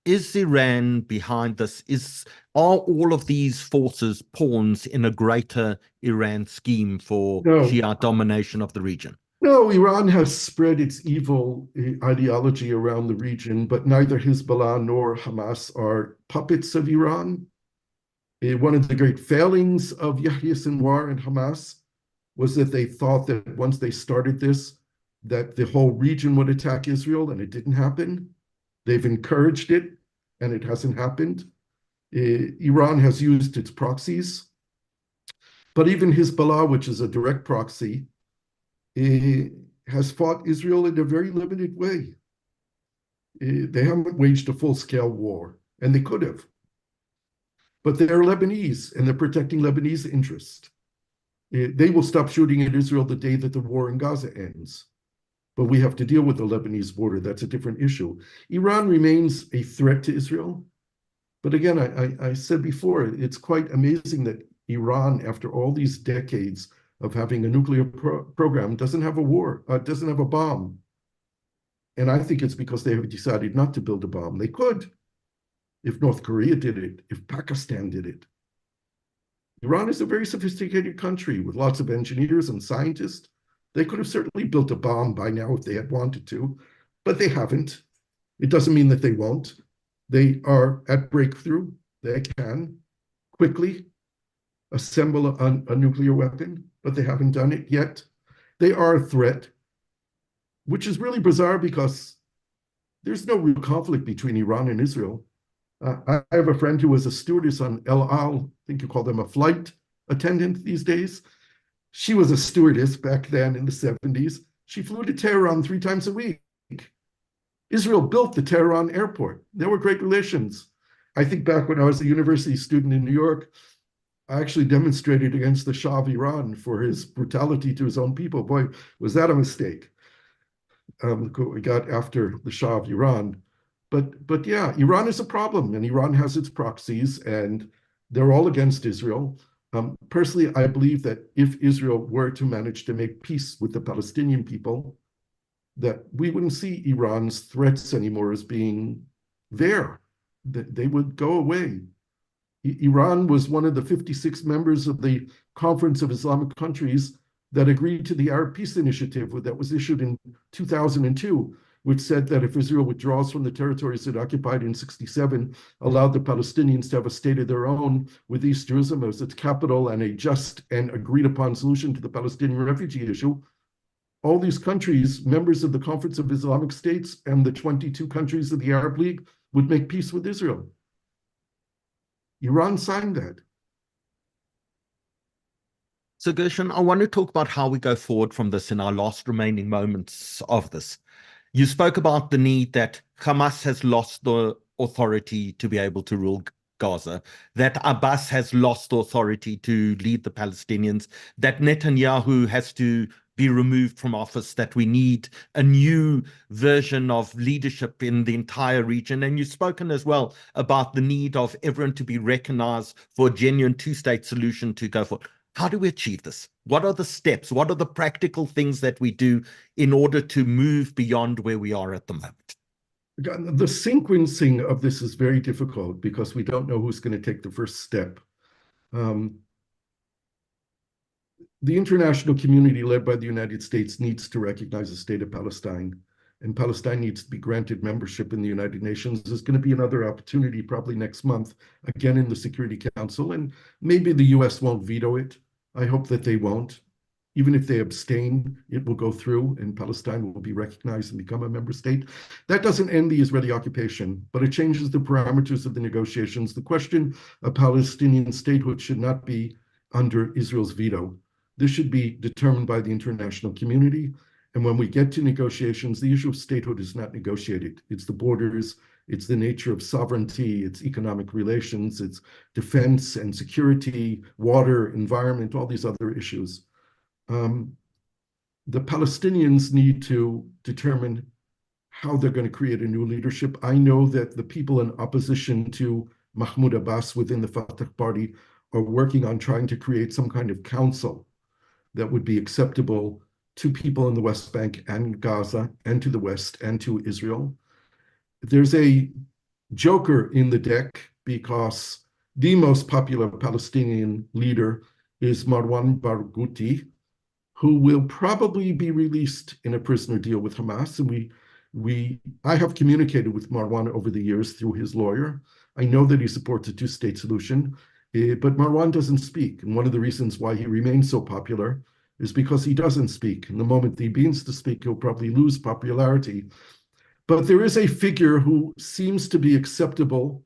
Is Iran behind this? Are all of these forces pawns in a greater Iran scheme for No, Shia domination of the region? no, Iran has spread its evil ideology around the region, but neither Hezbollah nor Hamas are puppets of Iran. One of the great failings of Yahya Sinwar and Hamas was that they thought that once they started this, that the whole region would attack Israel, and it didn't happen. They've encouraged it, and it hasn't happened. Iran has used its proxies, but even Hezbollah, which is a direct proxy, has fought Israel in a very limited way. They haven't waged a full-scale war, and they could have. But they're Lebanese, and they're protecting Lebanese interests. They will stop shooting at Israel the day that the war in Gaza ends. But we have to deal with the Lebanese border. That's a different issue. Iran remains a threat to Israel. But again, I said before, it's quite amazing that Iran, after all these decades of having a nuclear program, doesn't have a war, doesn't have a bomb. And I think it's because they have decided not to build a bomb. They could, if North Korea did it, if Pakistan did it. Iran is a very sophisticated country with lots of engineers and scientists. They could have certainly built a bomb by now if they had wanted to, but they haven't. It doesn't mean that they won't. They are at breakthrough. They can quickly assemble a nuclear weapon, but they haven't done it yet. They are a threat, which is really bizarre because there's no real conflict between Iran and Israel. I have a friend who was a stewardess on El Al. I think you call them a flight attendant these days. She was a stewardess back then in the 70s. She flew to Tehran 3 times a week. Israel built the Tehran airport. There were great relations. I think back when I was a university student in New York, I actually demonstrated against the Shah of Iran for his brutality to his own people. Boy, was that a mistake. We got after the Shah of Iran. But yeah, Iran is a problem, and Iran has its proxies, and They're all against Israel. Personally, I believe that if Israel were to manage to make peace with the Palestinian people, that we wouldn't see Iran's threats anymore as being there, that they would go away. Iran was one of the 56 members of the Conference of Islamic Countries that agreed to the Arab Peace Initiative that was issued in 2002, which said that if Israel withdraws from the territories it occupied in 67, allowed the Palestinians to have a state of their own with East Jerusalem as its capital and a just and agreed upon solution to the Palestinian refugee issue, all these countries, members of the Conference of Islamic States and the 22 countries of the Arab League, would make peace with Israel. Iran signed that. So, Gershon, I want to talk about how we go forward from this in our last remaining moments of this. You spoke about the need that Hamas has lost the authority to be able to rule Gaza, that Abbas has lost authority to lead the Palestinians, that Netanyahu has to be removed from office, that we need a new version of leadership in the entire region. And you've spoken as well about the need of everyone to be recognized for a genuine two-state solution to go forward. How do we achieve this? What are the steps? What are the practical things that we do in order to move beyond where we are at the moment? The sequencing of this is very difficult because we don't know who's going to take the first step. The international community led by the United States needs to recognize the state of Palestine, and Palestine needs to be granted membership in the United Nations. There's going to be another opportunity probably next month, again in the Security Council, and maybe the US won't veto it. I hope that they won't. Even if they abstain, it will go through and Palestine will be recognized and become a member state. That doesn't end the Israeli occupation, but it changes the parameters of the negotiations. The question of Palestinian statehood should not be under Israel's veto. This should be determined by the international community. And when we get to negotiations, the issue of statehood is not negotiated. It's the borders, it's the nature of sovereignty, it's economic relations, it's defense and security, water, environment, all these other issues. The Palestinians need to determine how they're going to create a new leadership. I know that the people in opposition to Mahmoud Abbas within the Fatah party are working on trying to create some kind of council that would be acceptable to people in the West Bank and Gaza and to the West and to Israel. There's a joker in the deck because the most popular Palestinian leader is Marwan Barghouti, who will probably be released in a prisoner deal with Hamas. And I have communicated with Marwan over the years through his lawyer. I know that he supports a two-state solution, but Marwan doesn't speak. And one of the reasons why he remains so popular is because he doesn't speak. And the moment he begins to speak, he'll probably lose popularity. But there is a figure who seems to be acceptable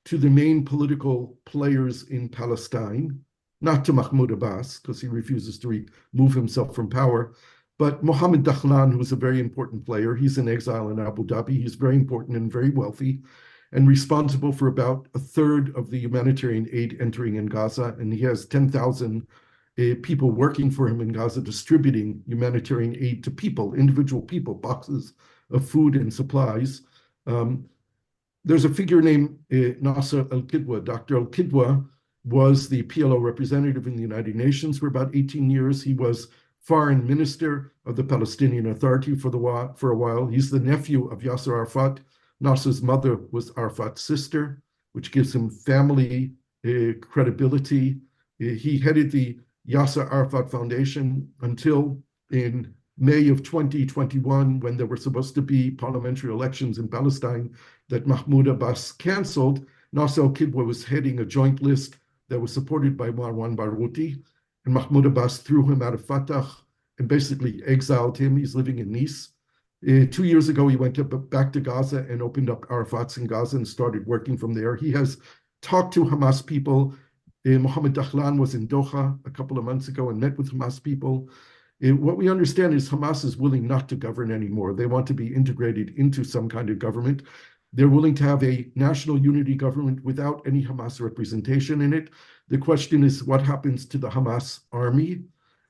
to the main political players in Palestine, not to Mahmoud Abbas, because he refuses to remove himself from power, but Mohammed Dakhlan, who is a very important player. He's in exile in Abu Dhabi. He's very important and very wealthy and responsible for about a third of the humanitarian aid entering in Gaza. And he has 10,000 people working for him in Gaza, distributing humanitarian aid to people, individual people, boxes of food and supplies. There's a figure named Nasser al-Kidwa. Dr. al-Kidwa was the PLO representative in the United Nations for about 18 years. He was foreign minister of the Palestinian Authority for a while. He's the nephew of Yasser Arafat. Nasser's mother was Arafat's sister, which gives him family credibility. He headed the Yasser Arafat Foundation until in May of 2021, when there were supposed to be parliamentary elections in Palestine that Mahmoud Abbas canceled. Nasser al-Kidwa was heading a joint list that was supported by Marwan Barghouti, and Mahmoud Abbas threw him out of Fatah and basically exiled him. He's living in Nice. 2 years ago, he went back to Gaza and opened up Arafat's in Gaza and started working from there. He has talked to Hamas people. Mohammed Dakhlan was in Doha a couple of months ago and met with Hamas people. What we understand is Hamas is willing not to govern anymore. They want to be integrated into some kind of government. They're willing to have a national unity government without any Hamas representation in it. The question is, what happens to the Hamas army?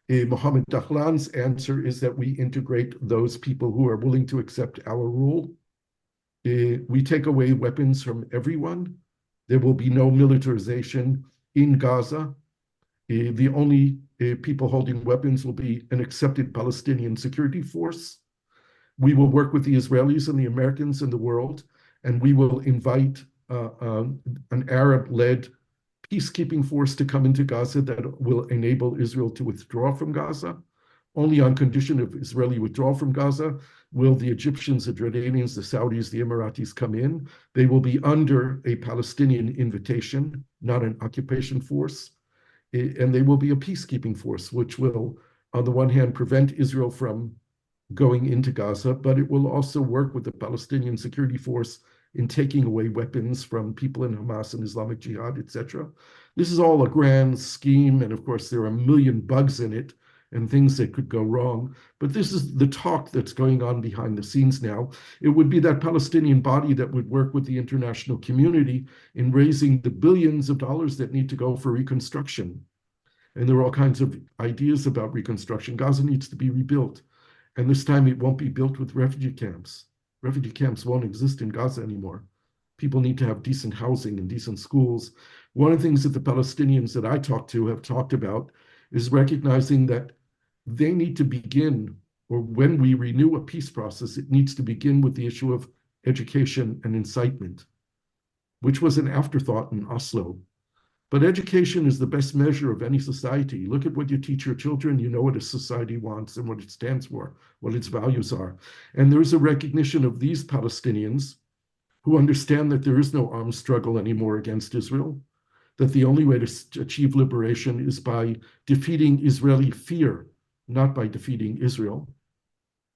Mohammed Dakhlan's answer is that we integrate those people who are willing to accept our rule. We take away weapons from everyone. There will be no militarization in Gaza. The only people holding weapons will be an accepted Palestinian security force. We will work with the Israelis and the Americans and the world, and we will invite an Arab-led peacekeeping force to come into Gaza that will enable Israel to withdraw from Gaza. Only on condition of Israeli withdrawal from Gaza will the Egyptians, the Jordanians, the Saudis, the Emiratis come in. They will be under a Palestinian invitation, not an occupation force. And they will be a peacekeeping force, which will, on the one hand, prevent Israel from going into Gaza, but it will also work with the Palestinian security force in taking away weapons from people in Hamas and Islamic Jihad, etc. This is all a grand scheme, and of course, there are a million bugs in it and things that could go wrong. But this is the talk that's going on behind the scenes now. It would be that Palestinian body that would work with the international community in raising the billions of dollars that need to go for reconstruction. And there are all kinds of ideas about reconstruction. Gaza needs to be rebuilt. And this time it won't be built with refugee camps. Refugee camps won't exist in Gaza anymore. People need to have decent housing and decent schools. One of the things that the Palestinians that I talk to have talked about is recognizing that they need to begin, or when we renew a peace process, it needs to begin with the issue of education and incitement, which was an afterthought in Oslo. But education is the best measure of any society. Look at what you teach your children. You know what a society wants and what it stands for, what its values are. And there is a recognition of these Palestinians who understand that there is no armed struggle anymore against Israel, that the only way to achieve liberation is by defeating Israeli fear, not by defeating Israel.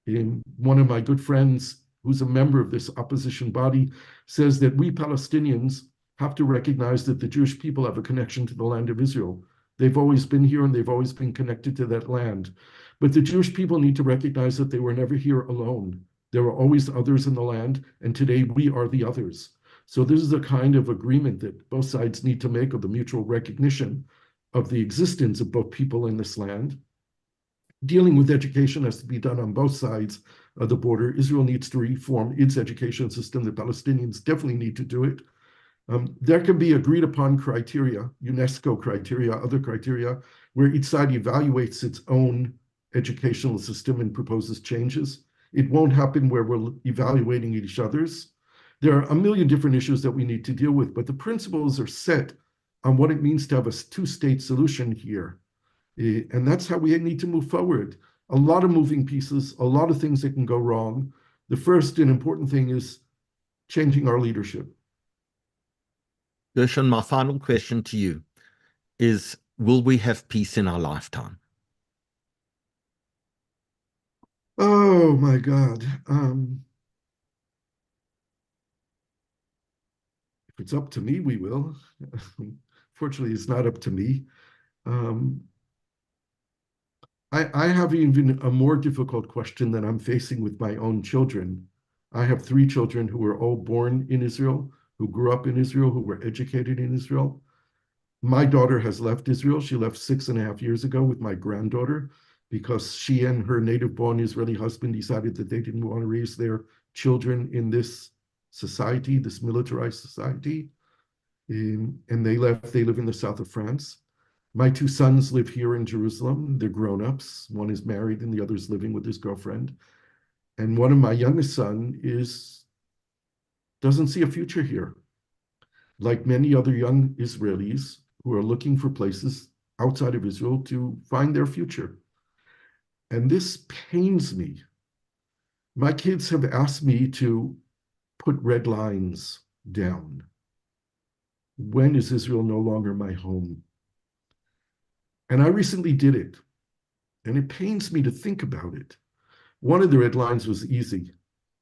One of my good friends, who's a member of this opposition body, says that we Palestinians have to recognize that the Jewish people have a connection to the land of Israel. They've always been here and they've always been connected to that land. But the Jewish people need to recognize that they were never here alone. There were always others in the land, and today we are the others. So this is a kind of agreement that both sides need to make of the mutual recognition of the existence of both people in this land. Dealing with education has to be done on both sides of the border. Israel needs to reform its education system. The Palestinians definitely need to do it. There can be agreed upon criteria, UNESCO criteria, other criteria, where each side evaluates its own educational system and proposes changes. It won't happen where we're evaluating each other's. There are a million different issues that we need to deal with, but the principles are set on what it means to have a two-state solution here. And that's how we need to move forward. A lot of moving pieces, a lot of things that can go wrong. The first and important thing is changing our leadership. Gershon, my final question to you is, will we have peace in our lifetime? Oh my God. If it's up to me, we will. Fortunately, it's not up to me. I have even a more difficult question that I'm facing with my own children. I have 3 children who were all born in Israel, who grew up in Israel, who were educated in Israel. My daughter has left Israel. She left 6.5 years ago with my granddaughter because she and her native-born Israeli husband decided that they didn't want to raise their children in this society, this militarized society. And they left. They live in the south of France. My 2 sons live here in Jerusalem. They're grown-ups. One is married and the other is living with his girlfriend. And one of my youngest son doesn't see a future here. Like many other young Israelis who are looking for places outside of Israel to find their future. And this pains me. My kids have asked me to put red lines down. When is Israel no longer my home? And I recently did it. And it pains me to think about it. One of the red lines was easy.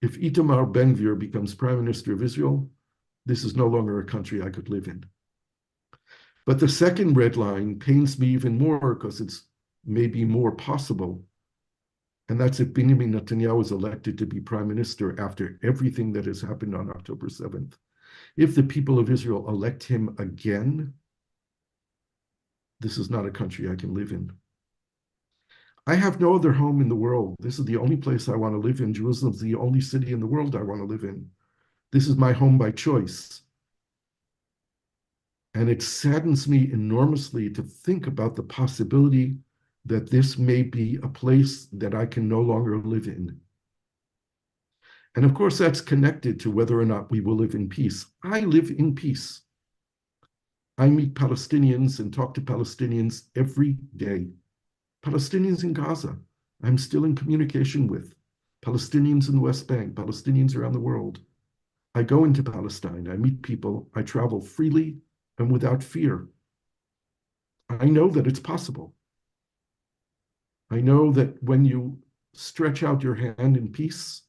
If Itamar Ben-Gvir becomes prime minister of Israel, this is no longer a country I could live in. But the second red line pains me even more because it's maybe more possible. And that's if Benjamin Netanyahu is elected to be prime minister after everything that has happened on October 7th. If the people of Israel elect him again, this is not a country I can live in. I have no other home in the world. This is the only place I want to live in. Jerusalem is the only city in the world I want to live in. This is my home by choice. And it saddens me enormously to think about the possibility that this may be a place that I can no longer live in. And of course, that's connected to whether or not we will live in peace. I live in peace. I meet Palestinians and talk to Palestinians every day. Palestinians in Gaza, I'm still in communication with. Palestinians in the West Bank, Palestinians around the world. I go into Palestine, I meet people, I travel freely and without fear. I know that it's possible. I know that when you stretch out your hand in peace,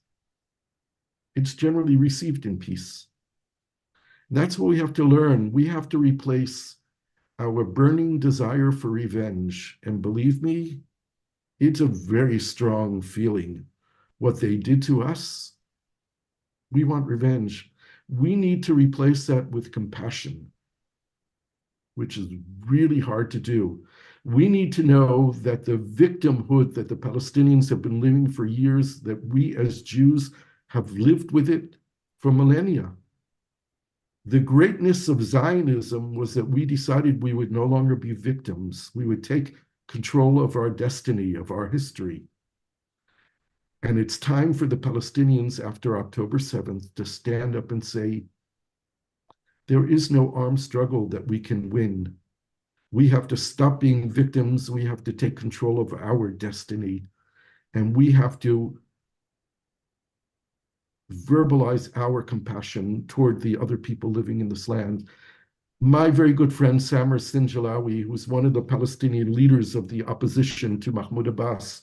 it's generally received in peace. And that's what we have to learn. We have to replace our burning desire for revenge. And believe me, it's a very strong feeling. What they did to us, we want revenge. We need to replace that with compassion, which is really hard to do. We need to know that the victimhood that the Palestinians have been living for years, that we as Jews have lived with it for millennia. The greatness of Zionism was that we decided we would no longer be victims. We would take control of our destiny, of our history. And it's time for the Palestinians after October 7th to stand up and say, there is no armed struggle that we can win. We have to stop being victims. We have to take control of our destiny. And we have to verbalize our compassion toward the other people living in this land. My very good friend Samer Sinjalawi, who's one of the Palestinian leaders of the opposition to Mahmoud Abbas,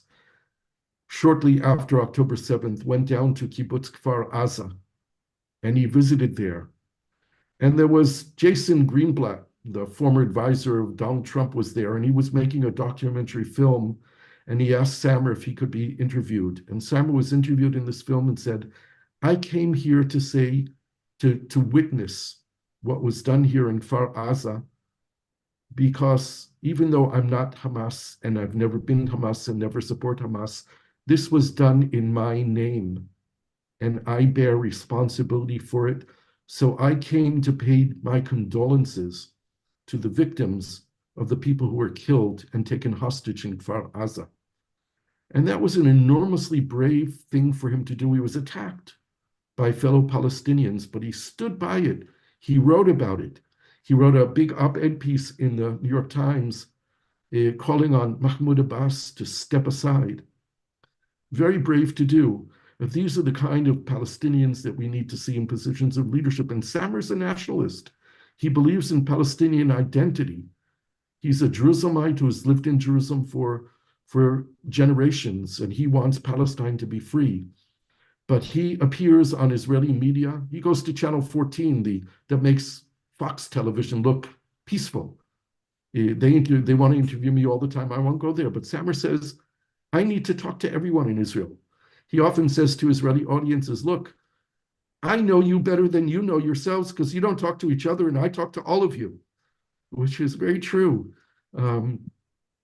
shortly after October 7th, went down to Kibbutz Kfar Aza, and he visited there. And there was Jason Greenblatt, the former advisor of Donald Trump, was there, and he was making a documentary film, and he asked Samer if he could be interviewed. And Samer was interviewed in this film and said, I came here to say, to witness what was done here in Kfar Aza, because even though I'm not Hamas and I've never been Hamas and never support Hamas, this was done in my name and I bear responsibility for it. So I came to pay my condolences to the victims of the people who were killed and taken hostage in Kfar Aza. And that was an enormously brave thing for him to do. He was attacked by fellow Palestinians, but he stood by it. He wrote about it. He wrote a big op-ed piece in the New York Times calling on Mahmoud Abbas to step aside. Very brave to do. But these are the kind of Palestinians that we need to see in positions of leadership. And Samer's a nationalist. He believes in Palestinian identity. He's a Jerusalemite who has lived in Jerusalem for generations, and he wants Palestine to be free. But he appears on Israeli media. He goes to Channel 14, that makes Fox television look peaceful. They want to interview me all the time. I won't go there. But Samer says, I need to talk to everyone in Israel. He often says to Israeli audiences, look, I know you better than you know yourselves because you don't talk to each other and I talk to all of you, which is very true.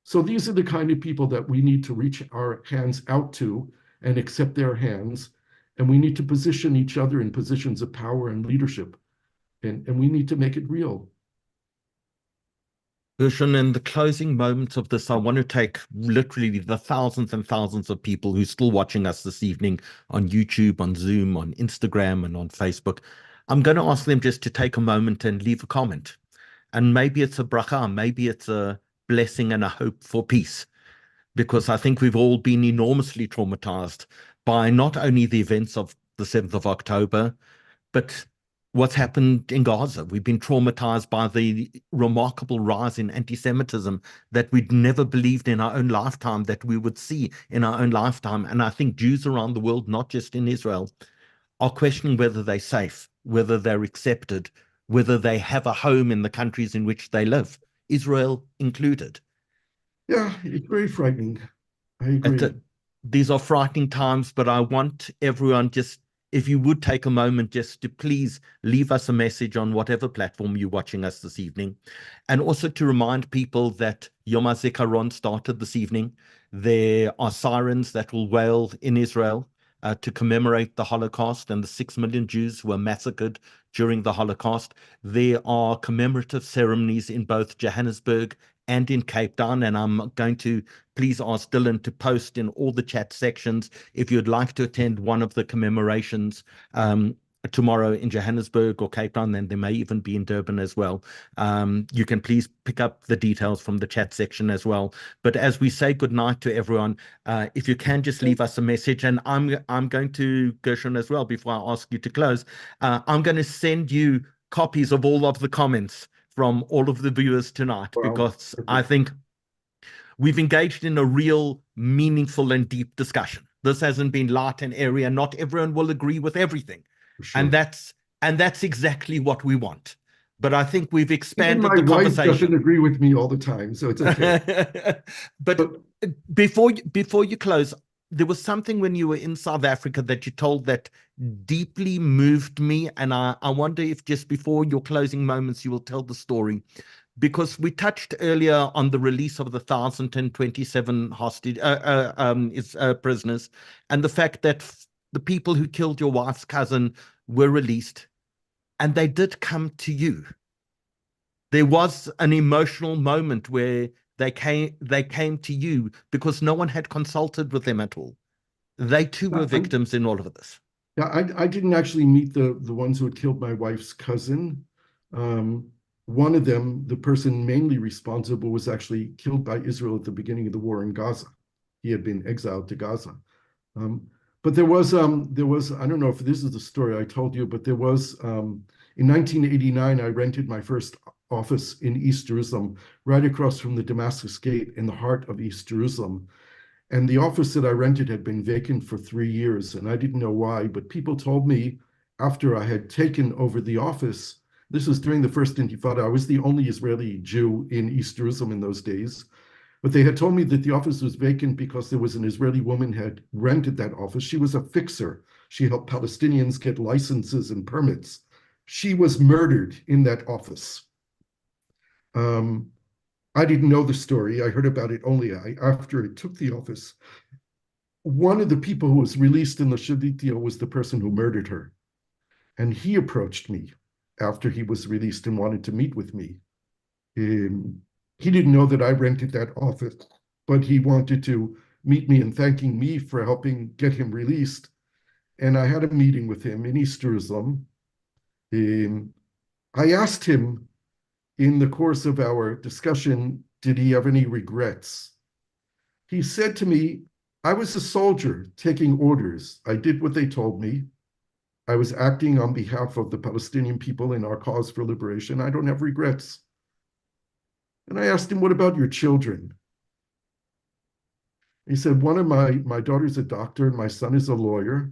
So these are the kind of people that we need to reach our hands out to and accept their hands. And we need to position each other in positions of power and leadership. And we need to make it real. Gershon, in the closing moments of this, I want to take literally the thousands and thousands of people who are still watching us this evening on YouTube, on Zoom, on Instagram, and on Facebook. I'm going to ask them just to take a moment and leave a comment. And maybe it's a bracha, maybe it's a blessing and a hope for peace. Because I think we've all been enormously traumatized by not only the events of the 7th of October, but what's happened in Gaza. We've been traumatized by the remarkable rise in anti-Semitism that we'd never believed in our own lifetime that we would see in our own lifetime. And I think Jews around the world, not just in Israel, are questioning whether they're safe, whether they're accepted, whether they have a home in the countries in which they live, Israel included. Yeah, it's very frightening. I agree. These are frightening times, but I want everyone just, if you would take a moment just to please leave us a message on whatever platform you're watching us this evening. And also to remind people that Yom HaZikaron started this evening. There are sirens that will wail in Israel. to commemorate the Holocaust and the 6 million Jews who were massacred during the Holocaust. There are commemorative ceremonies in both Johannesburg and in Cape Town, and I'm going to please ask Dylan to post in all the chat sections if you'd like to attend one of the commemorations tomorrow in Johannesburg or Cape Town, and there may even be in Durban as well. You can please pick up the details from the chat section as well. But as we say goodnight to everyone, if you can just leave us a message, and I'm going to, Gershon, as well, before I ask you to close, I'm going to send you copies of all of the comments from all of the viewers tonight, Wow. because I think we've engaged in a real, meaningful and deep discussion. This hasn't been light and airy, and not everyone will agree with everything. Sure. And that's exactly what we want. But I think we've expanded Even the my wife conversation. doesn't agree with me all the time, so it's okay. but before you close, there was something when you were in South Africa that you told that deeply moved me, and I wonder if just before your closing moments you will tell the story, because we touched earlier on the release of the 1,027 hostage prisoners, and the fact that the people who killed your wife's cousin were released, and they did come to you. There was an emotional moment where they came to you because no one had consulted with them at all. They too were victims in all of this. Yeah, I didn't actually meet the ones who had killed my wife's cousin. One of them, the person mainly responsible, was actually killed by Israel at the beginning of the war in Gaza. He had been exiled to Gaza. But there was, I don't know if this is the story I told you, but there was, in 1989, I rented my first office in East Jerusalem, right across from the Damascus Gate in the heart of East Jerusalem. And the office that I rented had been vacant for 3 years, and I didn't know why, but people told me after I had taken over the office, this was during the first Intifada, I was the only Israeli Jew in East Jerusalem in those days, but they had told me that the office was vacant because there was an Israeli woman had rented that office. She was a fixer. She helped Palestinians get licenses and permits. She was murdered in that office. I didn't know the story. I heard about it only after I took the office. One of the people who was released in the Shalit deal was the person who murdered her. And he approached me after he was released and wanted to meet with me. He didn't know that I rented that office, but he wanted to meet me and thanking me for helping get him released. And I had a meeting with him in East Jerusalem. I asked him in the course of our discussion, did he have any regrets? He said to me, I was a soldier taking orders. I did what they told me. I was acting on behalf of the Palestinian people in our cause for liberation. I don't have regrets. And I asked him, what about your children? He said, one of my daughter's a doctor and my son is a lawyer.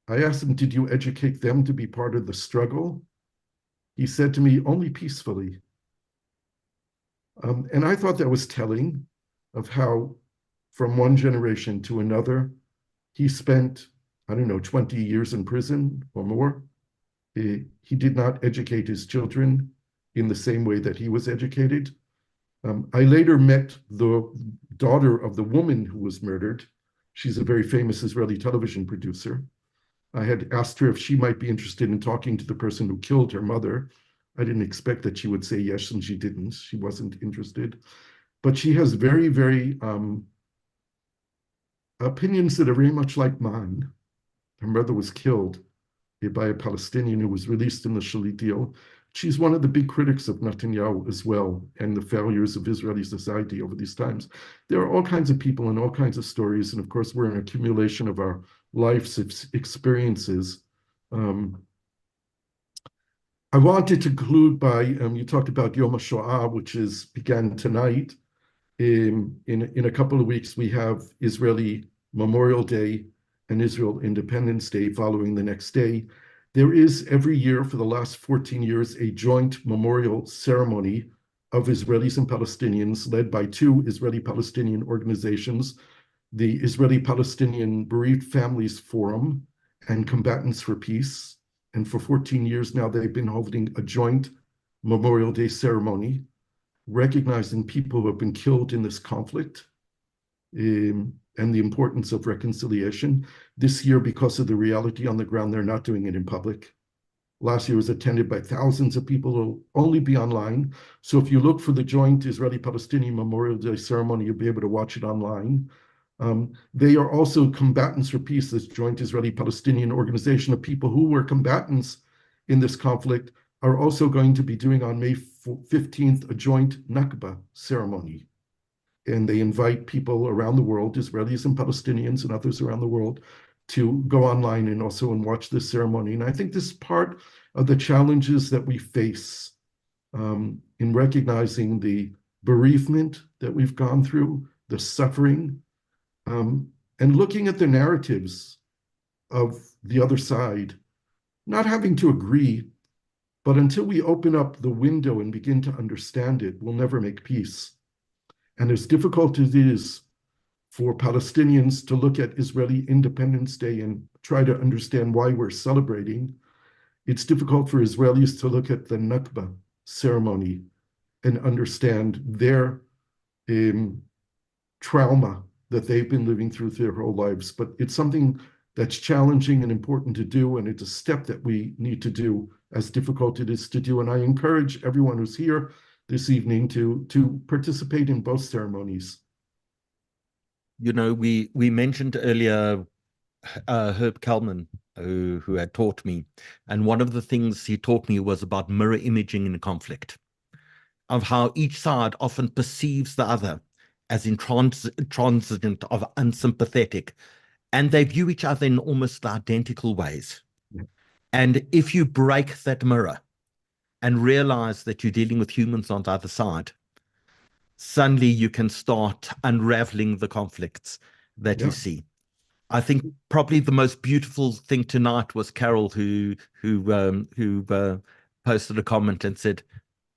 I asked him, did you educate them to be part of the struggle? He said to me, only peacefully. And I thought that was telling of how from one generation to another, he spent, I don't know, 20 years in prison or more. He did not educate his children in the same way that he was educated. I later met the daughter of the woman who was murdered. She's a very famous Israeli television producer. I had asked her if she might be interested in talking to the person who killed her mother. I didn't expect that she would say yes, and she didn't. She wasn't interested. But she has very, very opinions that are very much like mine. Her mother was killed by a Palestinian who was released in the Shalit deal. She's one of the big critics of Netanyahu as well, and the failures of Israeli society over these times. There are all kinds of people and all kinds of stories, and of course, we're an accumulation of our life's experiences. I wanted to conclude by, you talked about Yom HaShoah, which began tonight. In a couple of weeks, we have Israeli Memorial Day and Israel Independence Day following the next day. There is every year for the last 14 years a joint memorial ceremony of Israelis and Palestinians led by two Israeli-Palestinian organizations, the Israeli-Palestinian Bereaved Families Forum and Combatants for Peace. And for 14 years now, they've been holding a joint Memorial Day ceremony, recognizing people who have been killed in this conflict. and the importance of reconciliation. This year, because of the reality on the ground, they're not doing it in public. Last year was attended by thousands of people who will only be online. So if you look for the joint Israeli-Palestinian Memorial Day ceremony, you'll be able to watch it online. They are also combatants for peace, this joint Israeli-Palestinian organization of people who were combatants in this conflict are also going to be doing on May 15th a joint Nakba ceremony. And they invite people around the world, Israelis and Palestinians and others around the world, to go online and also watch this ceremony. And I think this is part of the challenges that we face in recognizing the bereavement that we've gone through, the suffering, and looking at the narratives of the other side, not having to agree, but until we open up the window and begin to understand it, we'll never make peace. And as difficult as it is for Palestinians to look at Israeli Independence Day and try to understand why we're celebrating, it's difficult for Israelis to look at the Nakba ceremony and understand their trauma that they've been living through their whole lives. But it's something that's challenging and important to do, and it's a step that we need to do, as difficult it is to do. And I encourage everyone who's here this evening to participate in both ceremonies. You know, we mentioned earlier Herb Kalman, who had taught me, and one of the things he taught me was about mirror imaging in conflict, of how each side often perceives the other as intransigent, of unsympathetic, and they view each other in almost identical ways. Yeah. And if you break that mirror and realize that you're dealing with humans on the other side, suddenly you can start unraveling the conflicts that you see. I think probably the most beautiful thing tonight was Carol, who posted a comment and said,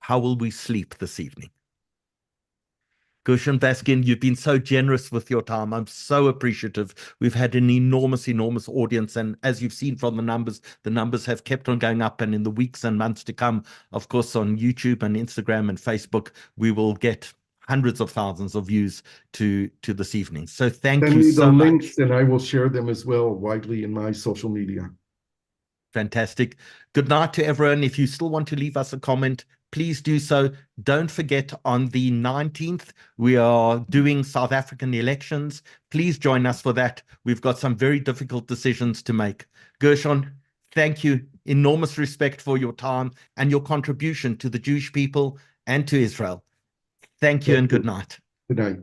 "How will we sleep this evening?" Gershon Baskin, you've been so generous with your time. I'm so appreciative. We've had an enormous audience. And as you've seen from the numbers have kept on going up. And in the weeks and months to come, of course, on YouTube and Instagram and Facebook, we will get hundreds of thousands of views to this evening. So thank you so much. Send me the links and I will share them as well widely in my social media. Fantastic. Good night to everyone. If you still want to leave us a comment, please do so. Don't forget, on the 19th, we are doing South African elections. Please join us for that. We've got some very difficult decisions to make. Gershon, thank you. Enormous respect for your time and your contribution to the Jewish people and to Israel. Thank you and good night. Good night.